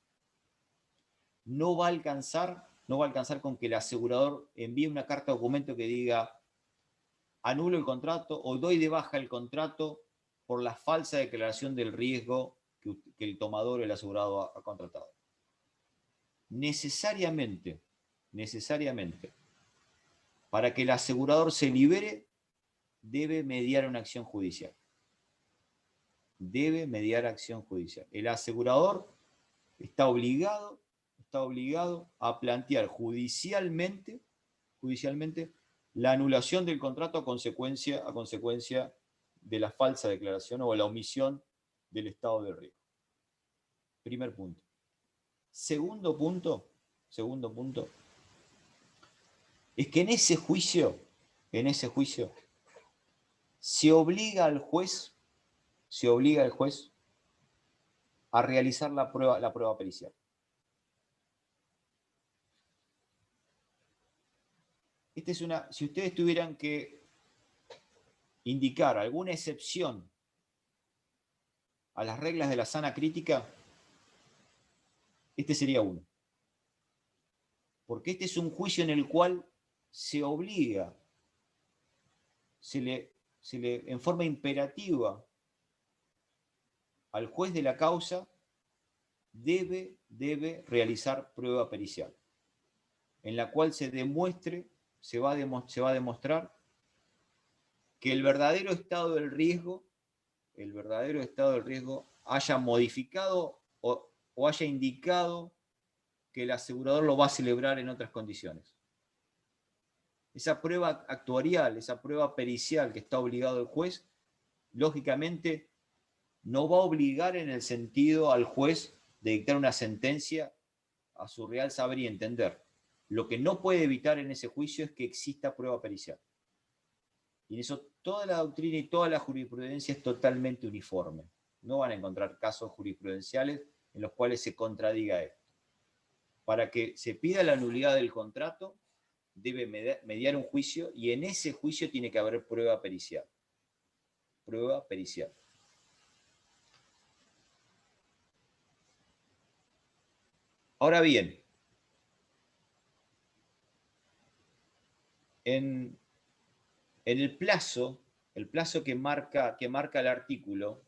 No va a alcanzar con que el asegurador envíe una carta de documento que diga anulo el contrato o doy de baja el contrato por la falsa declaración del riesgo que el tomador o el asegurado ha contratado. Necesariamente, para que el asegurador se libere, debe mediar una acción judicial. Debe mediar acción judicial. El asegurador está obligado a plantear judicialmente la anulación del contrato a consecuencia de la falsa declaración o la omisión del estado de riesgo. Primer punto. Segundo punto, es que en ese juicio, se obliga al juez a realizar la prueba pericial. Si ustedes tuvieran que indicar alguna excepción a las reglas de la sana crítica, este sería uno. Porque este es un juicio en el cual se obliga, en forma imperativa, al juez de la causa debe realizar prueba pericial, en la cual se va a demostrar que el verdadero estado del riesgo haya modificado o haya indicado que el asegurador lo va a celebrar en otras condiciones. Esa prueba actuarial, esa prueba pericial que está obligado el juez, lógicamente no va a obligar en el sentido al juez de dictar una sentencia a su real saber y entender. Lo que no puede evitar en ese juicio es que exista prueba pericial. Y en eso toda la doctrina y toda la jurisprudencia es totalmente uniforme. No van a encontrar casos jurisprudenciales en los cuales se contradiga esto. Para que se pida la nulidad del contrato, debe mediar un juicio, y en ese juicio tiene que haber prueba pericial. Prueba pericial. Ahora bien, en el plazo que marca el artículo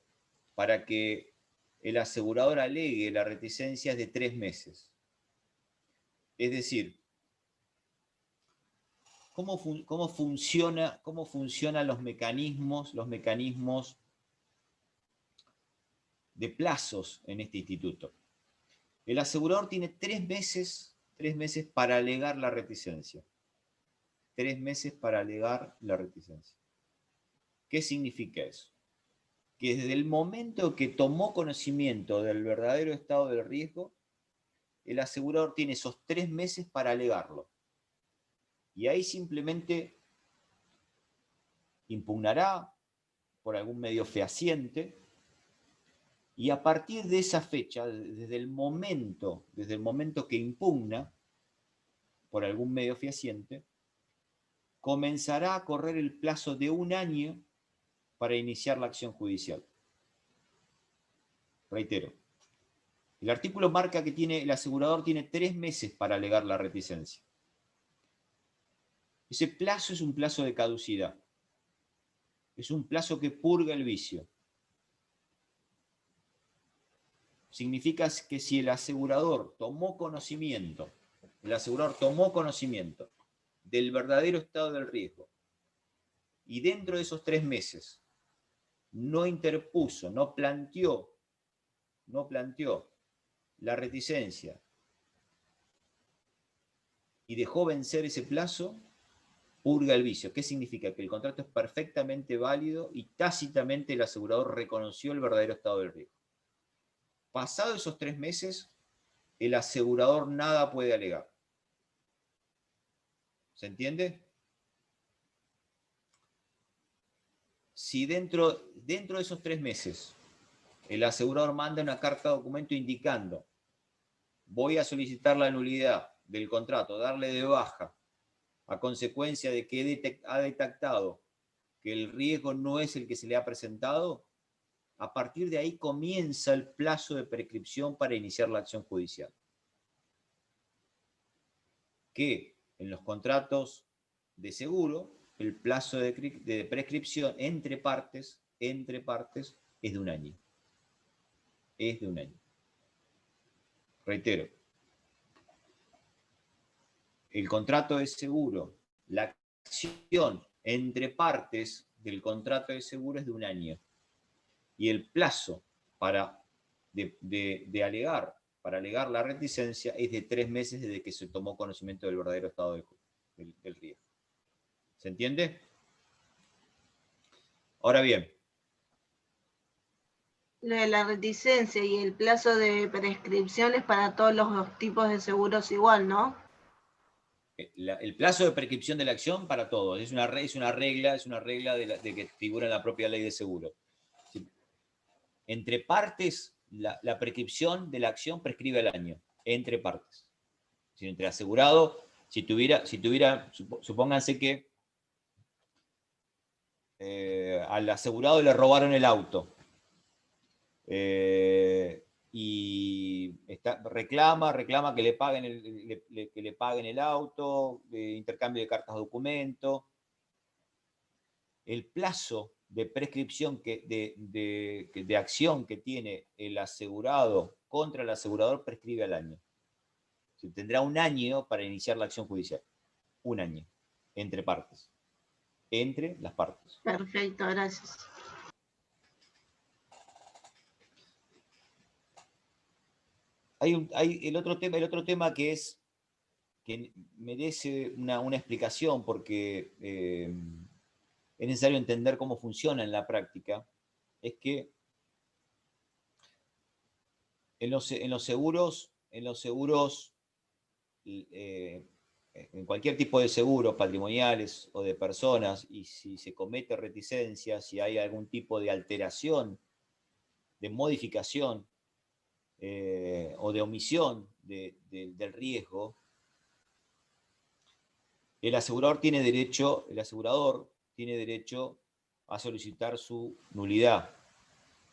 para que el asegurador alegue la reticencia es de 3 meses. Es decir, ¿cómo funcionan los mecanismos de plazos en este instituto? El asegurador tiene 3 meses para alegar la reticencia. 3 meses para alegar la reticencia. ¿Qué significa eso? Que desde el momento que tomó conocimiento del verdadero estado del riesgo, el asegurador tiene esos 3 meses para alegarlo. Y ahí simplemente impugnará por algún medio fehaciente, y a partir de esa fecha, desde el momento que impugna por algún medio fehaciente, comenzará a correr el plazo de 1 año para iniciar la acción judicial. Reitero, el artículo marca que el asegurador tiene 3 meses para alegar la reticencia. Ese plazo es un plazo de caducidad. Es un plazo que purga el vicio. Significa que si el asegurador tomó conocimiento del verdadero estado del riesgo, y dentro de esos 3 meses no interpuso, no planteó la reticencia y dejó vencer ese plazo, purga el vicio. ¿Qué significa? Que el contrato es perfectamente válido y tácitamente el asegurador reconoció el verdadero estado del riesgo. Pasados esos 3 meses, el asegurador nada puede alegar. ¿Se entiende? Si dentro de esos 3 meses el asegurador manda una carta documento indicando: voy a solicitar la nulidad del contrato, darle de baja, a consecuencia de que ha detectado que el riesgo no es el que se le ha presentado, a partir de ahí comienza el plazo de prescripción para iniciar la acción judicial. Que en los contratos de seguro, el plazo de prescripción entre partes es de 1 año. Es de 1 año. Reitero, el contrato de seguro, la acción entre partes del contrato de seguro es de 1 año. Y el plazo para alegar la reticencia es de 3 meses desde que se tomó conocimiento del verdadero estado del riesgo. ¿Se entiende? Ahora bien. La reticencia y el plazo de prescripción es para todos los tipos de seguros igual, ¿no? el plazo de prescripción de la acción para todos. Es una regla de que figura en la propia ley de seguro. Entre partes, la prescripción de la acción prescribe al año. Entre partes. Entre asegurado, si tuviera, supónganse que al asegurado le robaron el auto. Y reclama que le paguen el auto, intercambio de cartas de documento. El plazo de prescripción de acción que tiene el asegurado contra el asegurador prescribe al año. Tendrá un año para iniciar la acción judicial. Un año, entre partes. Entre las partes. Perfecto, gracias. Hay el otro tema que merece una explicación porque es necesario entender cómo funciona en la práctica, es que en los seguros, en cualquier tipo de seguros patrimoniales o de personas, y si se comete reticencia, si hay algún tipo de alteración, de modificación o de omisión del riesgo, el asegurador tiene derecho a solicitar su nulidad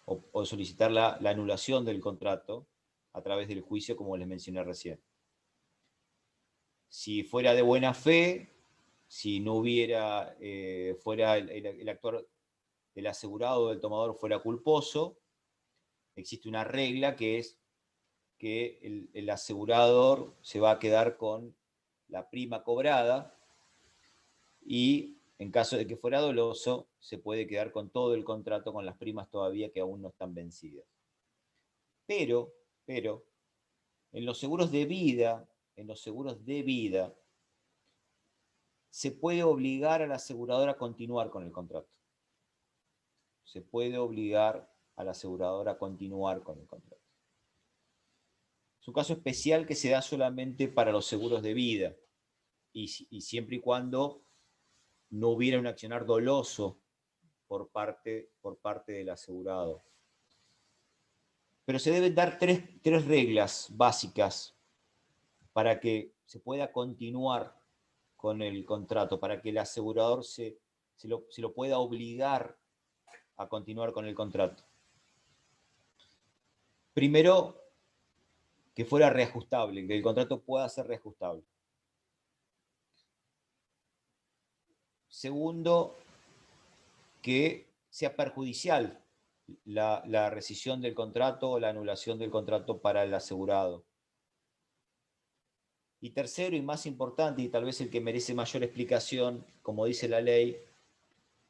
o solicitar la anulación del contrato a través del juicio, como les mencioné recién. Si fuera de buena fe, si no hubiera, fuera el actuar del asegurado o del tomador fuera culposo, existe una regla que es que el asegurador se va a quedar con la prima cobrada y en caso de que fuera doloso, se puede quedar con todo el contrato, con las primas todavía que aún no están vencidas. Pero, en los seguros de vida, se puede obligar al asegurador a continuar con el contrato. Se puede obligar al asegurador a continuar con el contrato. Es un caso especial que se da solamente para los seguros de vida y siempre y cuando no hubiera un accionar doloso por parte del asegurado. Pero se deben dar tres reglas básicas para que se pueda continuar con el contrato, para que el asegurador se lo pueda obligar a continuar con el contrato. Primero, que fuera reajustable, que el contrato pueda ser reajustable. Segundo, que sea perjudicial la rescisión del contrato o la anulación del contrato para el asegurado. Y tercero, y más importante, y tal vez el que merece mayor explicación, como dice la ley,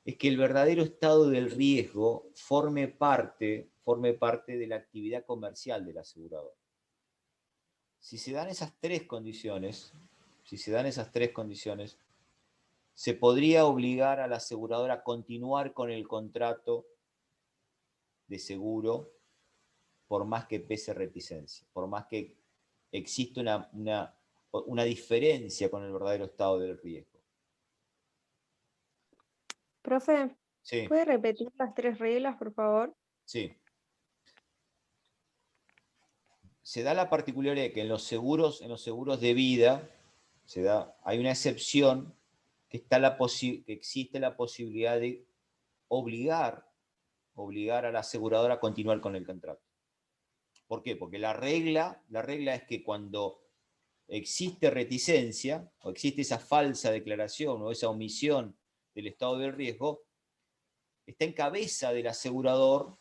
es que el verdadero estado del riesgo forme parte de la actividad comercial del asegurador. Si se dan esas tres condiciones, se podría obligar al asegurador a continuar con el contrato de seguro por más que pese reticencia, por más que exista una diferencia con el verdadero estado del riesgo. Profe, Sí, ¿puede repetir las tres reglas, por favor? sí. Se da la particularidad que en los seguros de vida hay una excepción que existe la posibilidad de obligar al asegurador a continuar con el contrato. ¿Por qué? Porque la regla es que cuando existe reticencia, o existe esa falsa declaración o esa omisión del estado del riesgo, está en cabeza del asegurador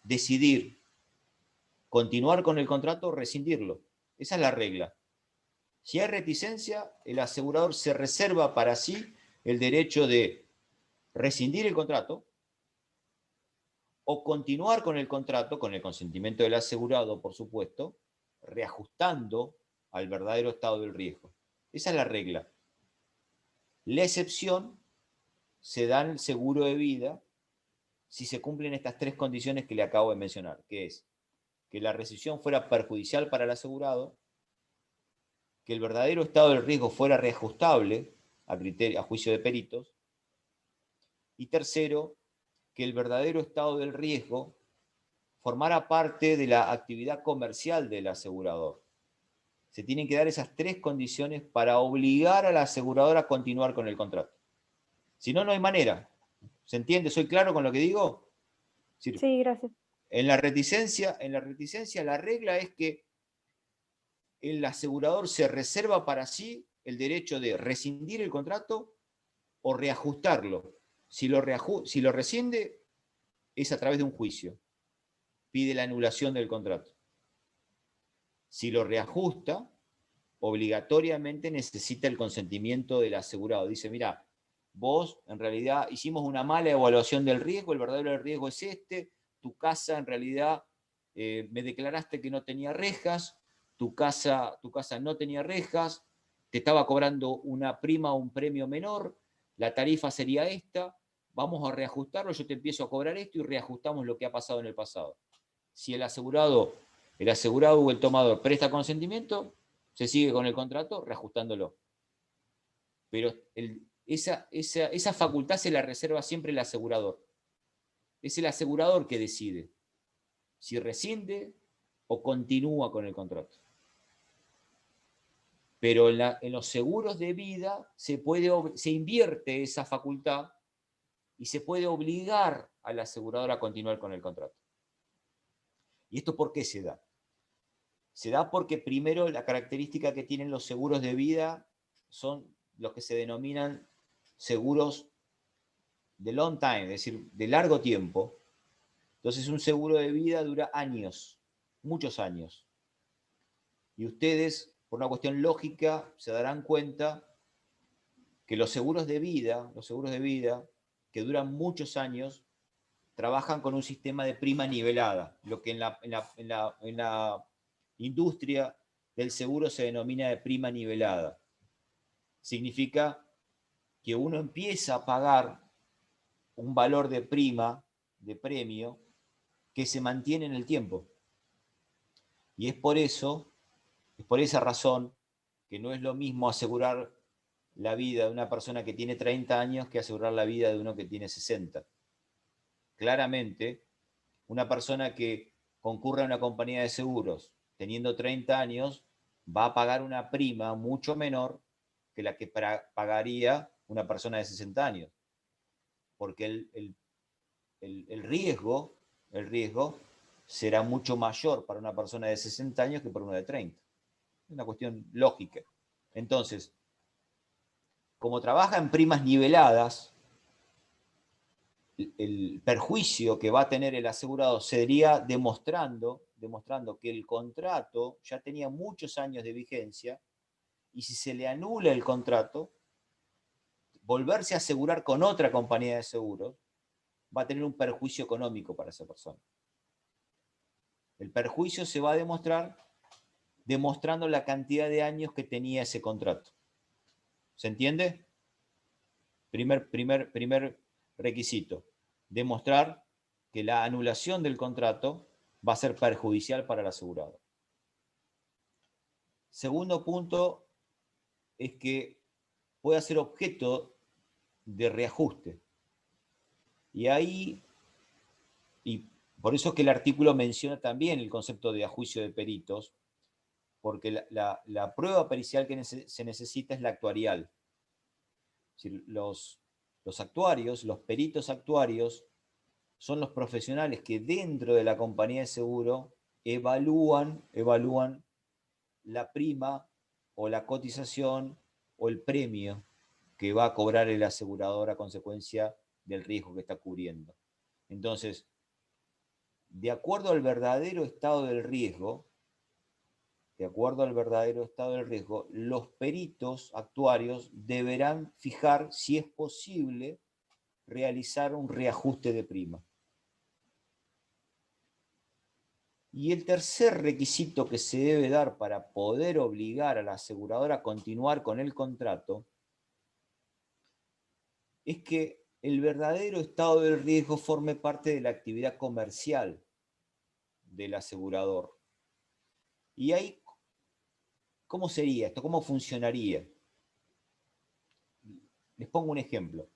decidir continuar con el contrato o rescindirlo. Esa es la regla. Si hay reticencia, el asegurador se reserva para sí el derecho de rescindir el contrato o continuar con el contrato, con el consentimiento del asegurado, por supuesto, reajustando al verdadero estado del riesgo. Esa es la regla. La excepción se da en el seguro de vida si se cumplen estas tres condiciones que le acabo de mencionar, que es que la rescisión fuera perjudicial para el asegurado, que el verdadero estado del riesgo fuera reajustable a juicio de peritos. Y tercero, que el verdadero estado del riesgo formara parte de la actividad comercial del asegurador. Se tienen que dar esas tres condiciones para obligar al asegurador a continuar con el contrato. Si no, no hay manera. ¿Se entiende? ¿Soy claro con lo que digo? Es decir, Sí, gracias. en la reticencia, la regla es que el asegurador se reserva para sí el derecho de rescindir el contrato o reajustarlo. Si lo rescinde, es a través de un juicio. Pide la anulación del contrato. Si lo reajusta, obligatoriamente necesita el consentimiento del asegurado. Dice, mira, vos en realidad hicimos una mala evaluación del riesgo, el verdadero riesgo es este, tu casa en realidad me declaraste que no tenía rejas, tu casa no tenía rejas, te estaba cobrando una prima o un premio menor, la tarifa sería esta, vamos a reajustarlo, yo te empiezo a cobrar esto y reajustamos lo que ha pasado en el pasado. Si el asegurado o el tomador presta consentimiento, se sigue con el contrato reajustándolo. Pero esa facultad se la reserva siempre el asegurador. Es el asegurador que decide si rescinde o continúa con el contrato. Pero en los seguros de vida se invierte esa facultad y se puede obligar al asegurador a continuar con el contrato. ¿Y esto por qué se da? Se da porque primero la característica que tienen los seguros de vida son los que se denominan seguros de long time, es decir, de largo tiempo. Entonces un seguro de vida dura años, muchos años. Y ustedes, por una cuestión lógica, se darán cuenta que los seguros de vida que duran muchos años, trabajan con un sistema de prima nivelada, lo que en la industria del seguro se denomina de prima nivelada. Significa que uno empieza a pagar un valor de prima, de premio, que se mantiene en el tiempo. Y es por esa razón, que no es lo mismo asegurar la vida de una persona que tiene 30 años que asegurar la vida de uno que tiene 60. Claramente, una persona que concurre a una compañía de seguros teniendo 30 años va a pagar una prima mucho menor que la que pagaría una persona de 60 años. Porque el riesgo será mucho mayor para una persona de 60 años que para una de 30. Es una cuestión lógica. Entonces, como trabaja en primas niveladas, el perjuicio que va a tener el asegurado sería demostrando que el contrato ya tenía muchos años de vigencia y si se le anula el contrato, volverse a asegurar con otra compañía de seguros va a tener un perjuicio económico para esa persona. El perjuicio se va a demostrar demostrando la cantidad de años que tenía ese contrato. ¿Se entiende? Primer requisito. Demostrar que la anulación del contrato va a ser perjudicial para el asegurado. Segundo punto es que puede ser objeto de reajuste. Y por eso es que el artículo menciona también el concepto de ajuicio de peritos, porque la prueba pericial que se necesita es la actuarial. Es decir, los actuarios, los peritos actuarios, son los profesionales que dentro de la compañía de seguro evalúan la prima o la cotización o el premio que va a cobrar el asegurador a consecuencia del riesgo que está cubriendo. Entonces, de acuerdo al verdadero estado del riesgo, los peritos actuarios deberán fijar si es posible realizar un reajuste de prima. Y el tercer requisito que se debe dar para poder obligar al asegurador a continuar con el contrato es que el verdadero estado del riesgo forme parte de la actividad comercial del asegurador. Y hay ¿Cómo sería esto? ¿Cómo funcionaría? Les pongo un ejemplo.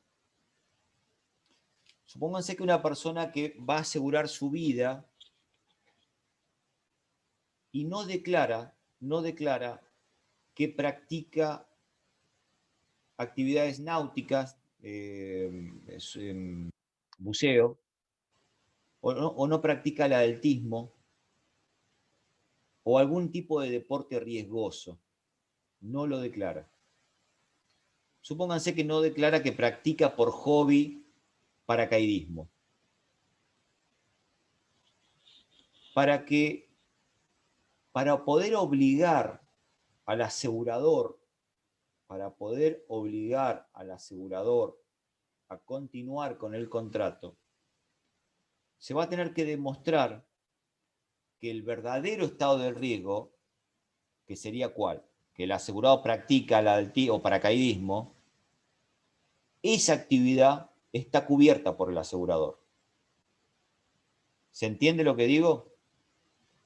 Supónganse que una persona que va a asegurar su vida y no declara que practica actividades náuticas, buceo, o no practica el atletismo, o algún tipo de deporte riesgoso. No lo declara. Supónganse que no declara que practica por hobby paracaidismo. Para poder obligar al asegurador, a continuar con el contrato, se va a tener que demostrar que el verdadero estado del riesgo, que sería ¿cuál? Que el asegurado practica el atletismo o paracaidismo, esa actividad está cubierta por el asegurador. ¿Se entiende lo que digo?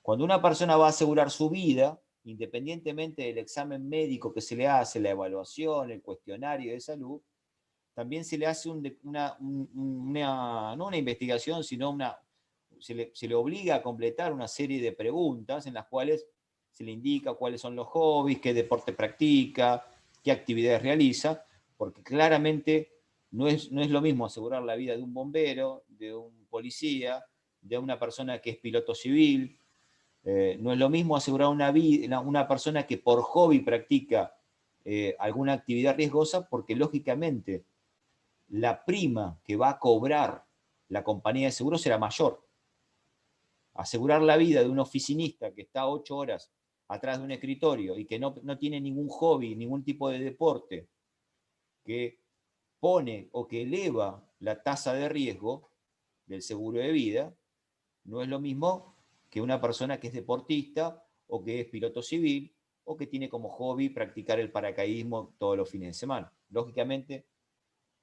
Cuando una persona va a asegurar su vida, independientemente del examen médico que se le hace, la evaluación, el cuestionario de salud, también se le hace no una investigación, sino se le obliga a completar una serie de preguntas en las cuales se le indica cuáles son los hobbies, qué deporte practica, qué actividades realiza, porque claramente no es lo mismo asegurar la vida de un bombero, de un policía, de una persona que es piloto civil. No es lo mismo asegurar una persona que por hobby practica alguna actividad riesgosa, porque lógicamente la prima que va a cobrar la compañía de seguros será mayor. Asegurar la vida de un oficinista que está 8 horas atrás de un escritorio y que no tiene ningún hobby, ningún tipo de deporte, que pone o que eleva la tasa de riesgo del seguro de vida, no es lo mismo que una persona que es deportista o que es piloto civil o que tiene como hobby practicar el paracaidismo todos los fines de semana. Lógicamente,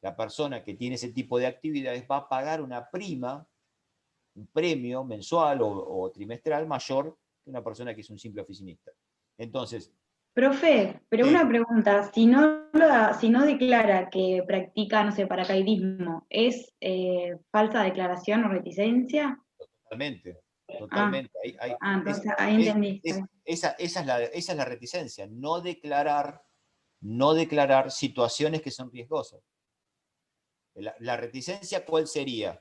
la persona que tiene ese tipo de actividades va a pagar una prima, un premio mensual o trimestral mayor que una persona que es un simple oficinista. Entonces, Profe, pero sí. una pregunta, si no declara que practica, no sé, paracaidismo, ¿es falsa declaración o reticencia? Totalmente. Entonces ahí entendí. Esa es la reticencia, no declarar situaciones que son riesgosas. La reticencia, ¿cuál sería?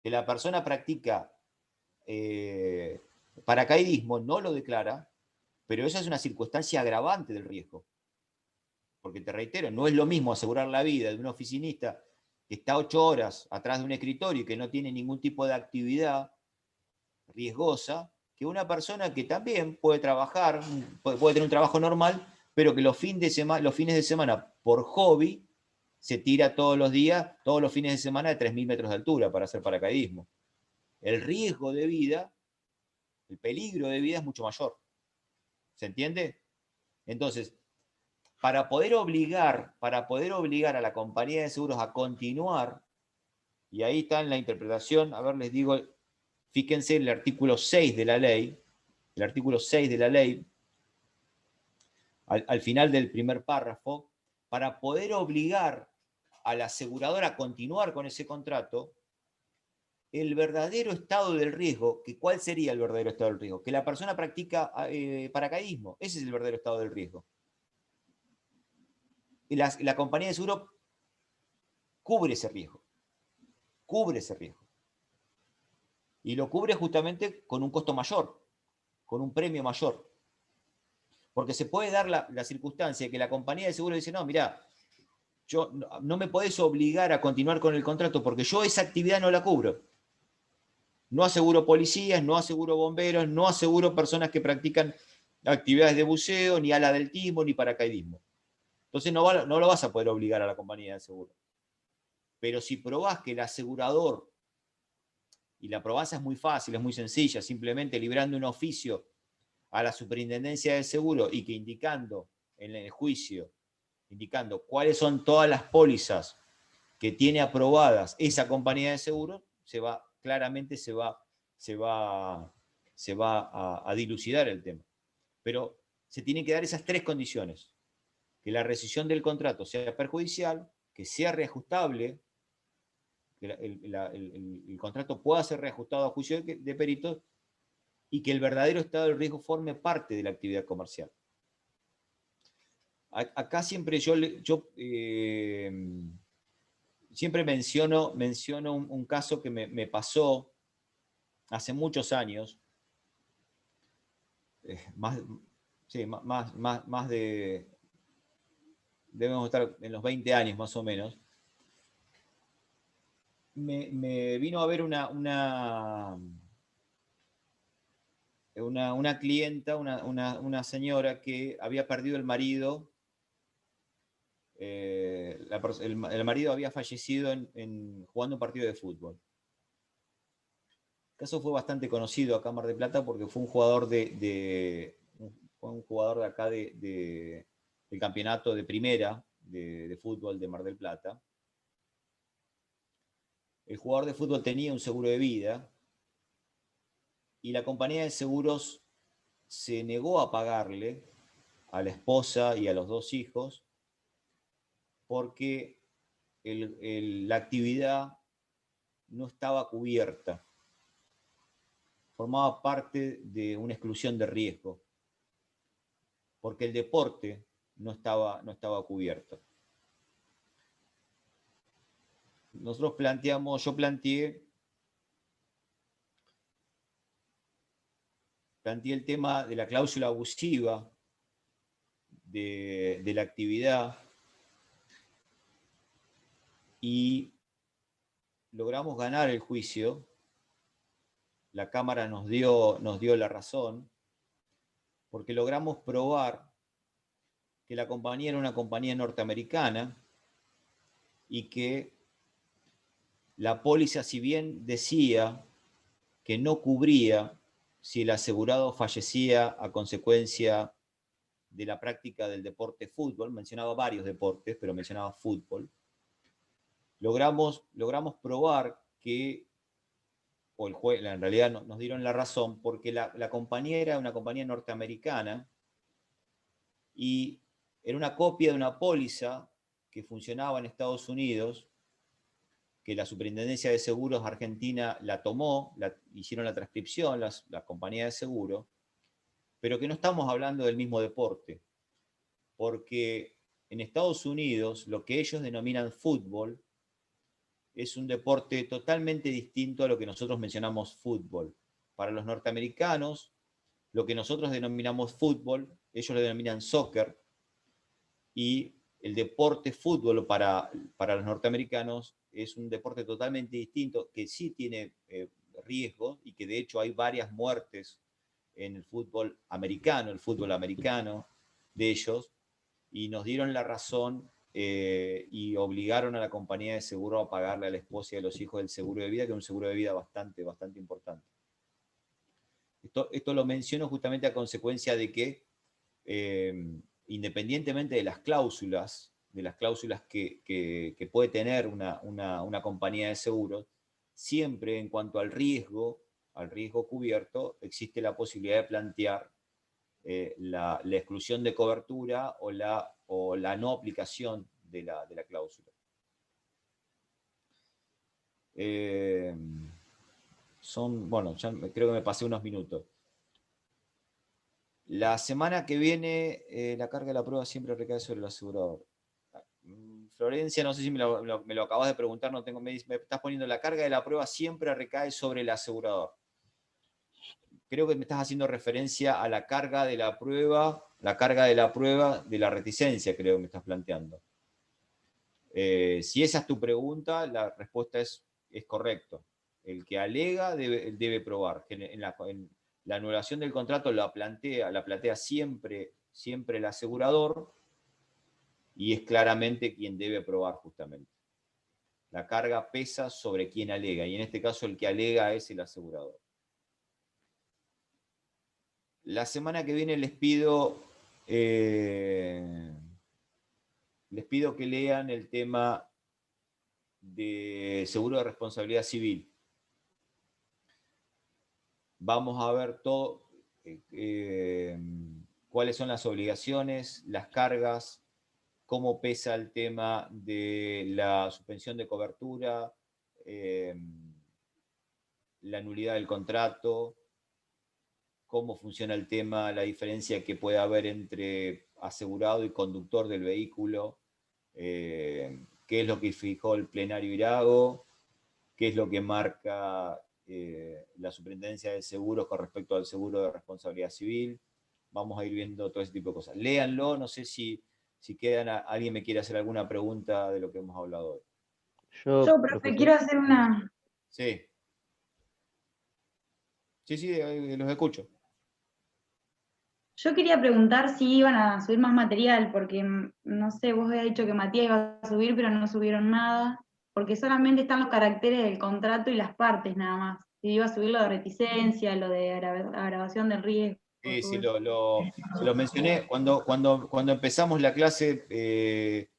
Que la persona practica paracaidismo, no lo declara, pero esa es una circunstancia agravante del riesgo. Porque te reitero, no es lo mismo asegurar la vida de un oficinista que está 8 horas atrás de un escritorio y que no tiene ningún tipo de actividad riesgosa, que una persona que también puede trabajar, puede tener un trabajo normal, pero que los fines de semana, por hobby, se tira todos los días, todos los fines de semana, de 3.000 metros de altura para hacer paracaidismo. El riesgo de vida, el peligro de vida es mucho mayor. ¿Se entiende? Entonces, para poder obligar a la compañía de seguros a continuar, y ahí está en la interpretación, a ver, les digo, fíjense el artículo 6 de la ley, al final del primer párrafo, para poder obligar al asegurador a continuar con ese contrato, el verdadero estado del riesgo, ¿cuál sería el verdadero estado del riesgo? Que la persona practica paracaidismo, ese es el verdadero estado del riesgo. Y la compañía de seguro cubre ese riesgo. Y lo cubre justamente con un costo mayor, con un premio mayor. Porque se puede dar la circunstancia de que la compañía de seguro dice, no, mirá, no me podés obligar a continuar con el contrato porque yo esa actividad no la cubro. No aseguro policías, no aseguro bomberos, no aseguro personas que practican actividades de buceo, ni ala deltismo, ni paracaidismo. Entonces no lo vas a poder obligar a la compañía de seguro. Pero si probás que el asegurador, y la probanza es muy fácil, es muy sencilla, simplemente librando un oficio a la superintendencia de seguro y que indicando en el juicio, indicando cuáles son todas las pólizas que tiene aprobadas esa compañía de seguro, claramente se va a dilucidar el tema. Pero se tienen que dar esas tres condiciones. Que la rescisión del contrato sea perjudicial, que sea reajustable, que el contrato pueda ser reajustado a juicio de peritos, y que el verdadero estado del riesgo forme parte de la actividad comercial. Acá siempre yo siempre menciono un caso que me pasó hace muchos años, más de, debemos estar en los 20 años más o menos. Me vino a ver una clienta, una señora que había perdido el marido. El marido había fallecido jugando un partido de fútbol. El caso fue bastante conocido acá en Mar del Plata porque fue un jugador de acá del campeonato de primera de fútbol de Mar del Plata. El jugador de fútbol tenía un seguro de vida y la compañía de seguros se negó a pagarle a la esposa y a los dos hijos porque la actividad no estaba cubierta. Formaba parte de una exclusión de riesgo, porque el deporte no estaba cubierto. Yo planteé el tema de la cláusula abusiva de la actividad y logramos ganar el juicio. La Cámara nos dio la razón porque logramos probar que la compañía era una compañía norteamericana y que la póliza, si bien decía que no cubría si el asegurado fallecía a consecuencia de la práctica del deporte fútbol, mencionaba varios deportes, pero mencionaba fútbol, logramos probar que, en realidad nos dieron la razón, porque la compañía era una compañía norteamericana y era una copia de una póliza que funcionaba en Estados Unidos, que la Superintendencia de Seguros Argentina la tomó, hicieron la transcripción, la compañía de seguro, pero que no estamos hablando del mismo deporte, porque en Estados Unidos lo que ellos denominan fútbol es un deporte totalmente distinto a lo que nosotros mencionamos fútbol. Para los norteamericanos, lo que nosotros denominamos fútbol, ellos lo denominan soccer, y el deporte fútbol para los norteamericanos es un deporte totalmente distinto, que sí tiene riesgos y que de hecho hay varias muertes en el fútbol americano de ellos, y nos dieron la razón y obligaron a la compañía de seguro a pagarle a la esposa y a los hijos del seguro de vida, que es un seguro de vida bastante importante. Esto lo menciono justamente a consecuencia de que independientemente de las cláusulas que puede tener una compañía de seguros, siempre en cuanto al riesgo cubierto, existe la posibilidad de plantear la exclusión de cobertura o la no aplicación de la cláusula. Ya creo que me pasé unos minutos. La semana que viene, la carga de la prueba siempre recae sobre el asegurador. Florencia, no sé si me lo acabas de preguntar, me estás poniendo la carga de la prueba siempre recae sobre el asegurador. Creo que me estás haciendo referencia a la carga de la prueba de la reticencia, creo que me estás planteando. Si esa es tu pregunta, la respuesta es correcto. El que alega debe probar. En la anulación del contrato la plantea siempre el asegurador, y es claramente quien debe probar justamente. La carga pesa sobre quien alega, y en este caso el que alega es el asegurador. La semana que viene les pido que lean el tema de seguro de responsabilidad civil. Vamos a ver cuáles son las obligaciones, las cargas, cómo pesa el tema de la suspensión de cobertura, la nulidad del contrato, cómo funciona el tema, la diferencia que puede haber entre asegurado y conductor del vehículo, qué es lo que fijó el plenario Irago, qué es lo que marca la Superintendencia de Seguros con respecto al seguro de responsabilidad civil. Vamos a ir viendo todo ese tipo de cosas. Léanlo, no sé si alguien me quiere hacer alguna pregunta de lo que hemos hablado hoy. Yo, profe, profesor, quiero hacer una... Sí. Sí, los escucho. Yo quería preguntar si iban a subir más material, porque, no sé, vos habías dicho que Matías iba a subir, pero no subieron nada, porque solamente están los caracteres del contrato y las partes nada más. Si iba a subir lo de reticencia, lo de agravación del riesgo. Sí, todo sí, eso. lo mencioné cuando empezamos la clase,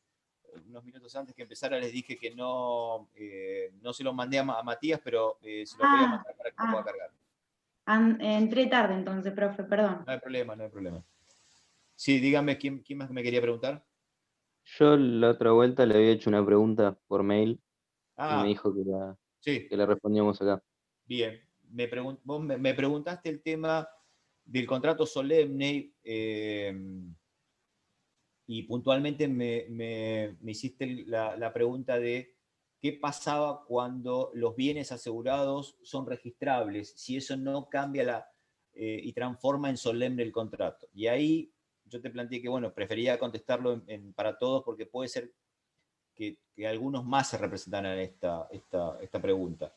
unos minutos antes que empezara les dije que no se lo mandé a Matías, pero se lo voy a mandar para que lo pueda cargar. Entré tarde entonces, profe, perdón. No hay problema, no hay problema. Sí, dígame, ¿quién más me quería preguntar? yo la otra vuelta le había hecho una pregunta por mail y me Ah, dijo sí, que la respondíamos acá. bien. Vos me preguntaste el tema del contrato solemne y puntualmente me hiciste la pregunta de qué pasaba cuando los bienes asegurados son registrables, si eso no cambia y transforma en solemne el contrato. Y ahí yo te planteé que, bueno, prefería contestarlo para todos porque puede ser que algunos más se representaran en esta pregunta.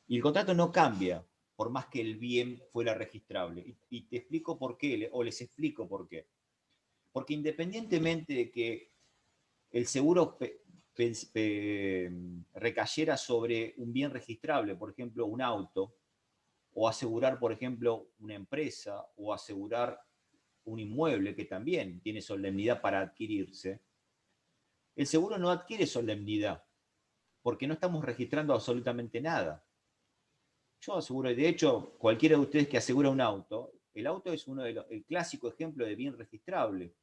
Y el contrato no cambia, por más que el bien fuera registrable. Y te explico por qué, o les explico por qué. Porque independientemente de que el seguro recayera sobre un bien registrable, por ejemplo, un auto, o asegurar, por ejemplo, una empresa, o asegurar un inmueble que también tiene solemnidad para adquirirse, el seguro no adquiere solemnidad, porque no estamos registrando absolutamente nada. Yo aseguro, de hecho, cualquiera de ustedes que asegura un auto, el auto es el clásico ejemplo de bien registrable.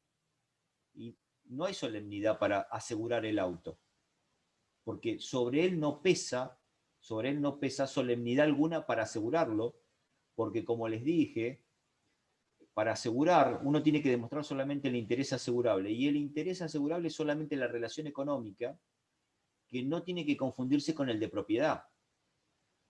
Y no hay solemnidad para asegurar el auto, porque sobre él no pesa solemnidad alguna para asegurarlo, porque como les dije, para asegurar uno tiene que demostrar solamente el interés asegurable, y el interés asegurable es solamente la relación económica, que no tiene que confundirse con el de propiedad.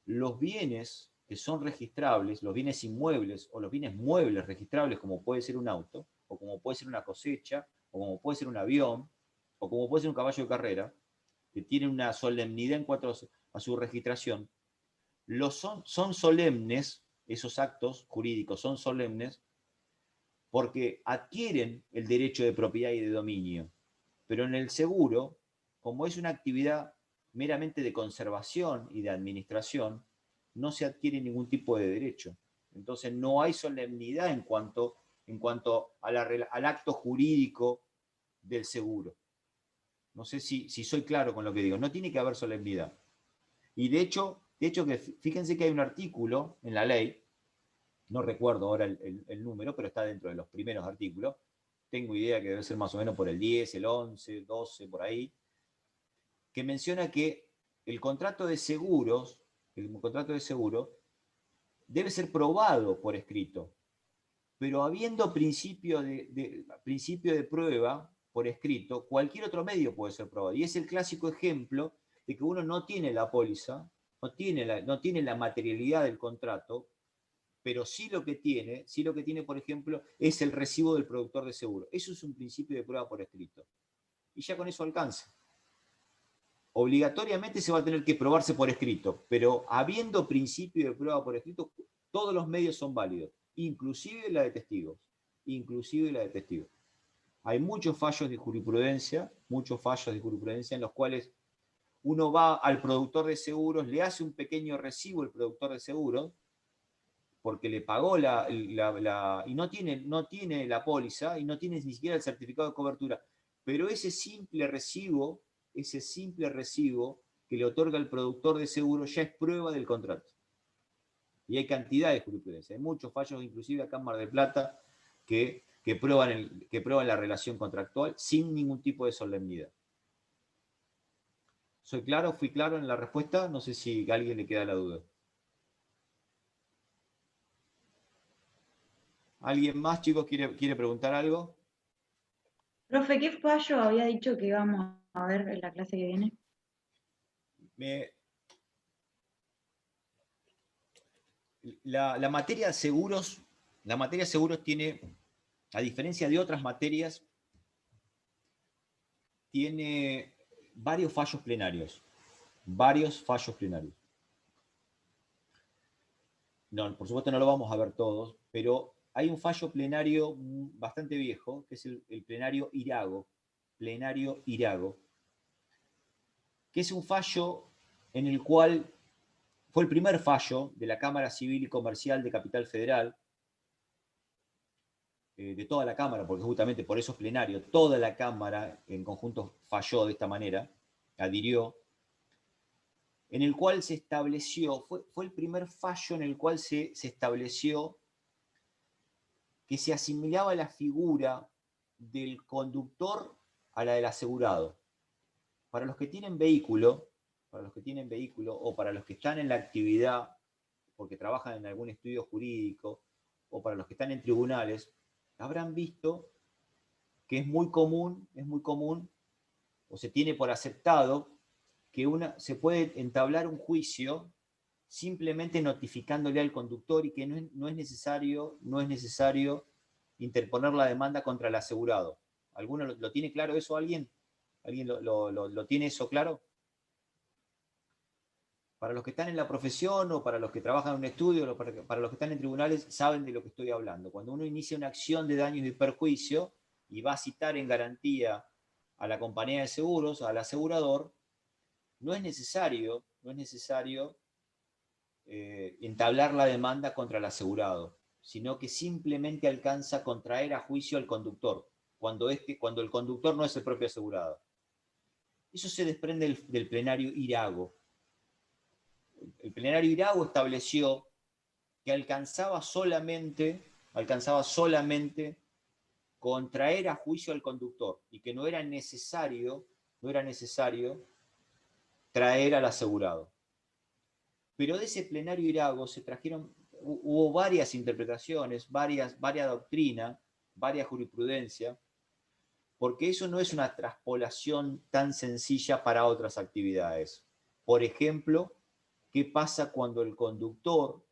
Los bienes que son registrables, los bienes inmuebles o los bienes muebles registrables, como puede ser un auto, o como puede ser una cosecha, o como puede ser un avión, o como puede ser un caballo de carrera, que tienen una solemnidad en cuanto a su registración, son solemnes, esos actos jurídicos son solemnes, porque adquieren el derecho de propiedad y de dominio. Pero en el seguro, como es una actividad meramente de conservación y de administración, no se adquiere ningún tipo de derecho. Entonces no hay solemnidad en cuanto al acto jurídico del seguro. No sé si soy claro con lo que digo. No tiene que haber solemnidad. Y de hecho fíjense que hay un artículo en la ley, no recuerdo ahora el número, pero está dentro de los primeros artículos. Tengo idea que debe ser más o menos por el 10, el 11, 12, por ahí, que menciona que el contrato de seguro debe ser probado por escrito, pero habiendo principio de prueba por escrito, cualquier otro medio puede ser probado. Y es el clásico ejemplo de que uno no tiene la póliza, no tiene la materialidad del contrato, pero sí lo que tiene, por ejemplo, es el recibo del productor de seguro. Eso es un principio de prueba por escrito. Y ya con eso alcanza. Obligatoriamente se va a tener que probarse por escrito, pero habiendo principio de prueba por escrito, todos los medios son válidos, inclusive la de testigos. Hay muchos fallos de jurisprudencia en los cuales uno va al productor de seguros, le hace un pequeño recibo el productor de seguros, porque le pagó y no tiene la póliza y no tiene ni siquiera el certificado de cobertura, pero ese simple recibo que le otorga el productor de seguro ya es prueba del contrato. Y hay cantidad de jurisprudencia, hay muchos fallos, inclusive acá en Mar del Plata, que que prueban la relación contractual sin ningún tipo de solemnidad. ¿Soy claro? ¿Fui claro en la respuesta? No sé si a alguien le queda la duda. ¿Alguien más, chicos, quiere preguntar algo? Profe, ¿qué fallo había dicho que íbamos a ver en la clase que viene? La materia de seguros tiene, a diferencia de otras materias, tiene varios fallos plenarios. No, por supuesto no lo vamos a ver todos, pero hay un fallo plenario bastante viejo, que es el plenario Irago, que es un fallo en el cual fue el primer fallo de la Cámara Civil y Comercial de Capital Federal, de toda la Cámara, porque justamente por eso es plenario, toda la Cámara en conjunto falló de esta manera, adhirió, en el cual se estableció, fue el primer fallo en el cual se estableció que se asimilaba la figura del conductor a la del asegurado. Para los que tienen vehículo, o para los que están en la actividad, porque trabajan en algún estudio jurídico, o para los que están en tribunales, habrán visto que es muy común, o se tiene por aceptado, que se puede entablar un juicio simplemente notificándole al conductor y que no es necesario interponer la demanda contra el asegurado. ¿Alguno lo tiene claro eso? ¿Alguien lo tiene eso claro? Para los que están en la profesión o para los que trabajan en un estudio o para los que están en tribunales saben de lo que estoy hablando. Cuando uno inicia una acción de daños y perjuicio y va a citar en garantía a la compañía de seguros, al asegurador, no es necesario entablar la demanda contra el asegurado, sino que simplemente alcanza contraer a juicio al conductor, cuando el conductor no es el propio asegurado. Eso se desprende del plenario Irago. El plenario Irago estableció que alcanzaba solamente contraer a juicio al conductor y que no era necesario traer al asegurado. Pero de ese plenario Irago hubo varias interpretaciones, varias doctrinas, varias jurisprudencia, porque eso no es una traspolación tan sencilla para otras actividades. Por ejemplo, ¿qué pasa cuando el conductor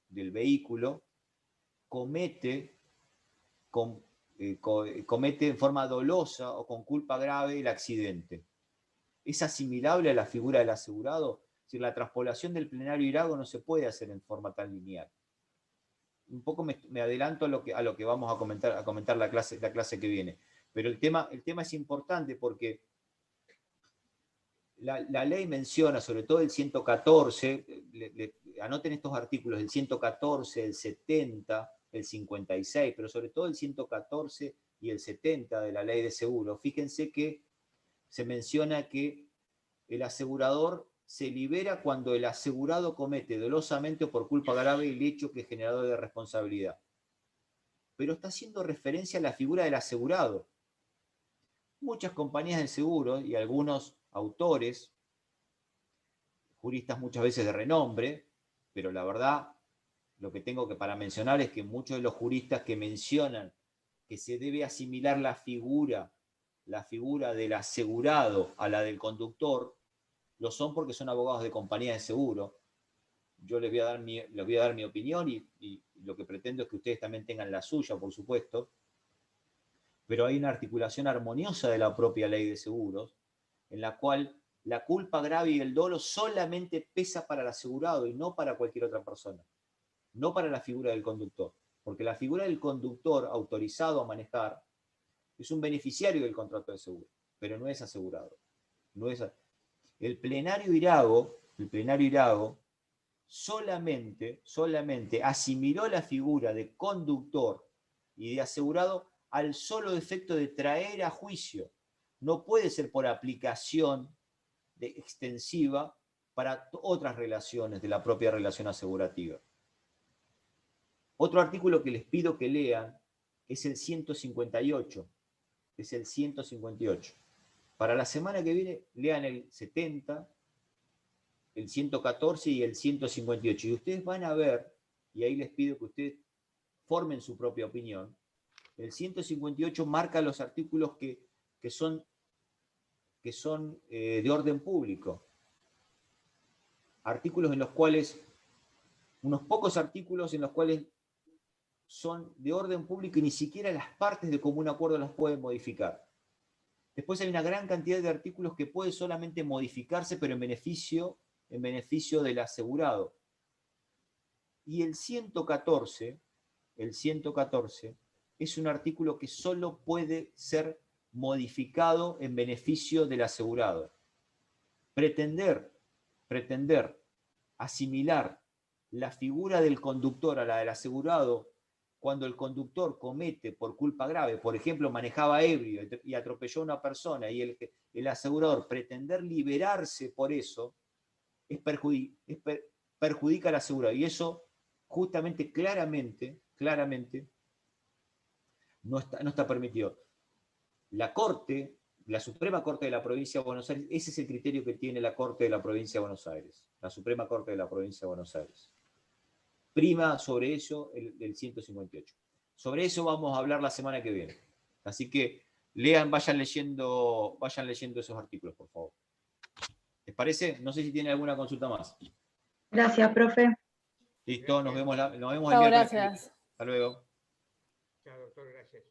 del vehículo comete en forma dolosa o con culpa grave el accidente? ¿Es asimilable a la figura del asegurado? Es decir, la traspolación del plenario Irago no se puede hacer en forma tan lineal. Un poco me adelanto a lo que vamos a comentar la clase que viene. Pero el tema es importante porque la ley menciona, sobre todo el 114, anoten estos artículos, el 114, el 70, el 56, pero sobre todo el 114 y el 70 de la ley de seguro. Fíjense que se menciona que el asegurador se libera cuando el asegurado comete dolosamente o por culpa grave el hecho que es generador de responsabilidad. Pero está haciendo referencia a la figura del asegurado. Muchas compañías de seguros y algunos autores, juristas muchas veces de renombre, pero la verdad, lo que tengo para mencionar es que muchos de los juristas que mencionan que se debe asimilar la figura del asegurado a la del conductor, lo son porque son abogados de compañías de seguro. Yo les voy a dar mi opinión y lo que pretendo es que ustedes también tengan la suya, por supuesto, pero hay una articulación armoniosa de la propia ley de seguros, en la cual la culpa grave y el dolo solamente pesa para el asegurado y no para cualquier otra persona, no para la figura del conductor, porque la figura del conductor autorizado a manejar es un beneficiario del contrato de seguro, pero no es asegurado. El plenario Irago solamente asimiló la figura de conductor y de asegurado al solo efecto de traer a juicio. No puede ser por aplicación extensiva para otras relaciones de la propia relación asegurativa. Otro artículo que les pido que lean es el 158. Es el 158. Para la semana que viene, lean el 70, el 114 y el 158. Y ustedes van a ver, y ahí les pido que ustedes formen su propia opinión, el 158 marca los artículos que son de orden público. Artículos en los cuales, unos pocos artículos en los cuales son de orden público y ni siquiera las partes de común acuerdo las pueden modificar. Después hay una gran cantidad de artículos que pueden solamente modificarse, pero en beneficio del asegurado. Y el 114 es un artículo que solo puede ser modificado en beneficio del asegurado. Pretender asimilar la figura del conductor a la del asegurado cuando el conductor comete por culpa grave, por ejemplo, manejaba ebrio y atropelló a una persona, y el asegurador pretender liberarse por eso, perjudica al asegurado. Y eso justamente, claramente, no está permitido. La Suprema Corte de la Provincia de Buenos Aires, ese es el criterio que tiene la Corte de la Provincia de Buenos Aires, la Suprema Corte de la Provincia de Buenos Aires. Prima sobre eso el 158. Sobre eso vamos a hablar la semana que viene. Así que vayan leyendo esos artículos, por favor. ¿Les parece? No sé si tienen alguna consulta más. Gracias, profe. Listo, nos vemos el Chao, miércoles. gracias. Hasta luego. Chao, doctor, gracias.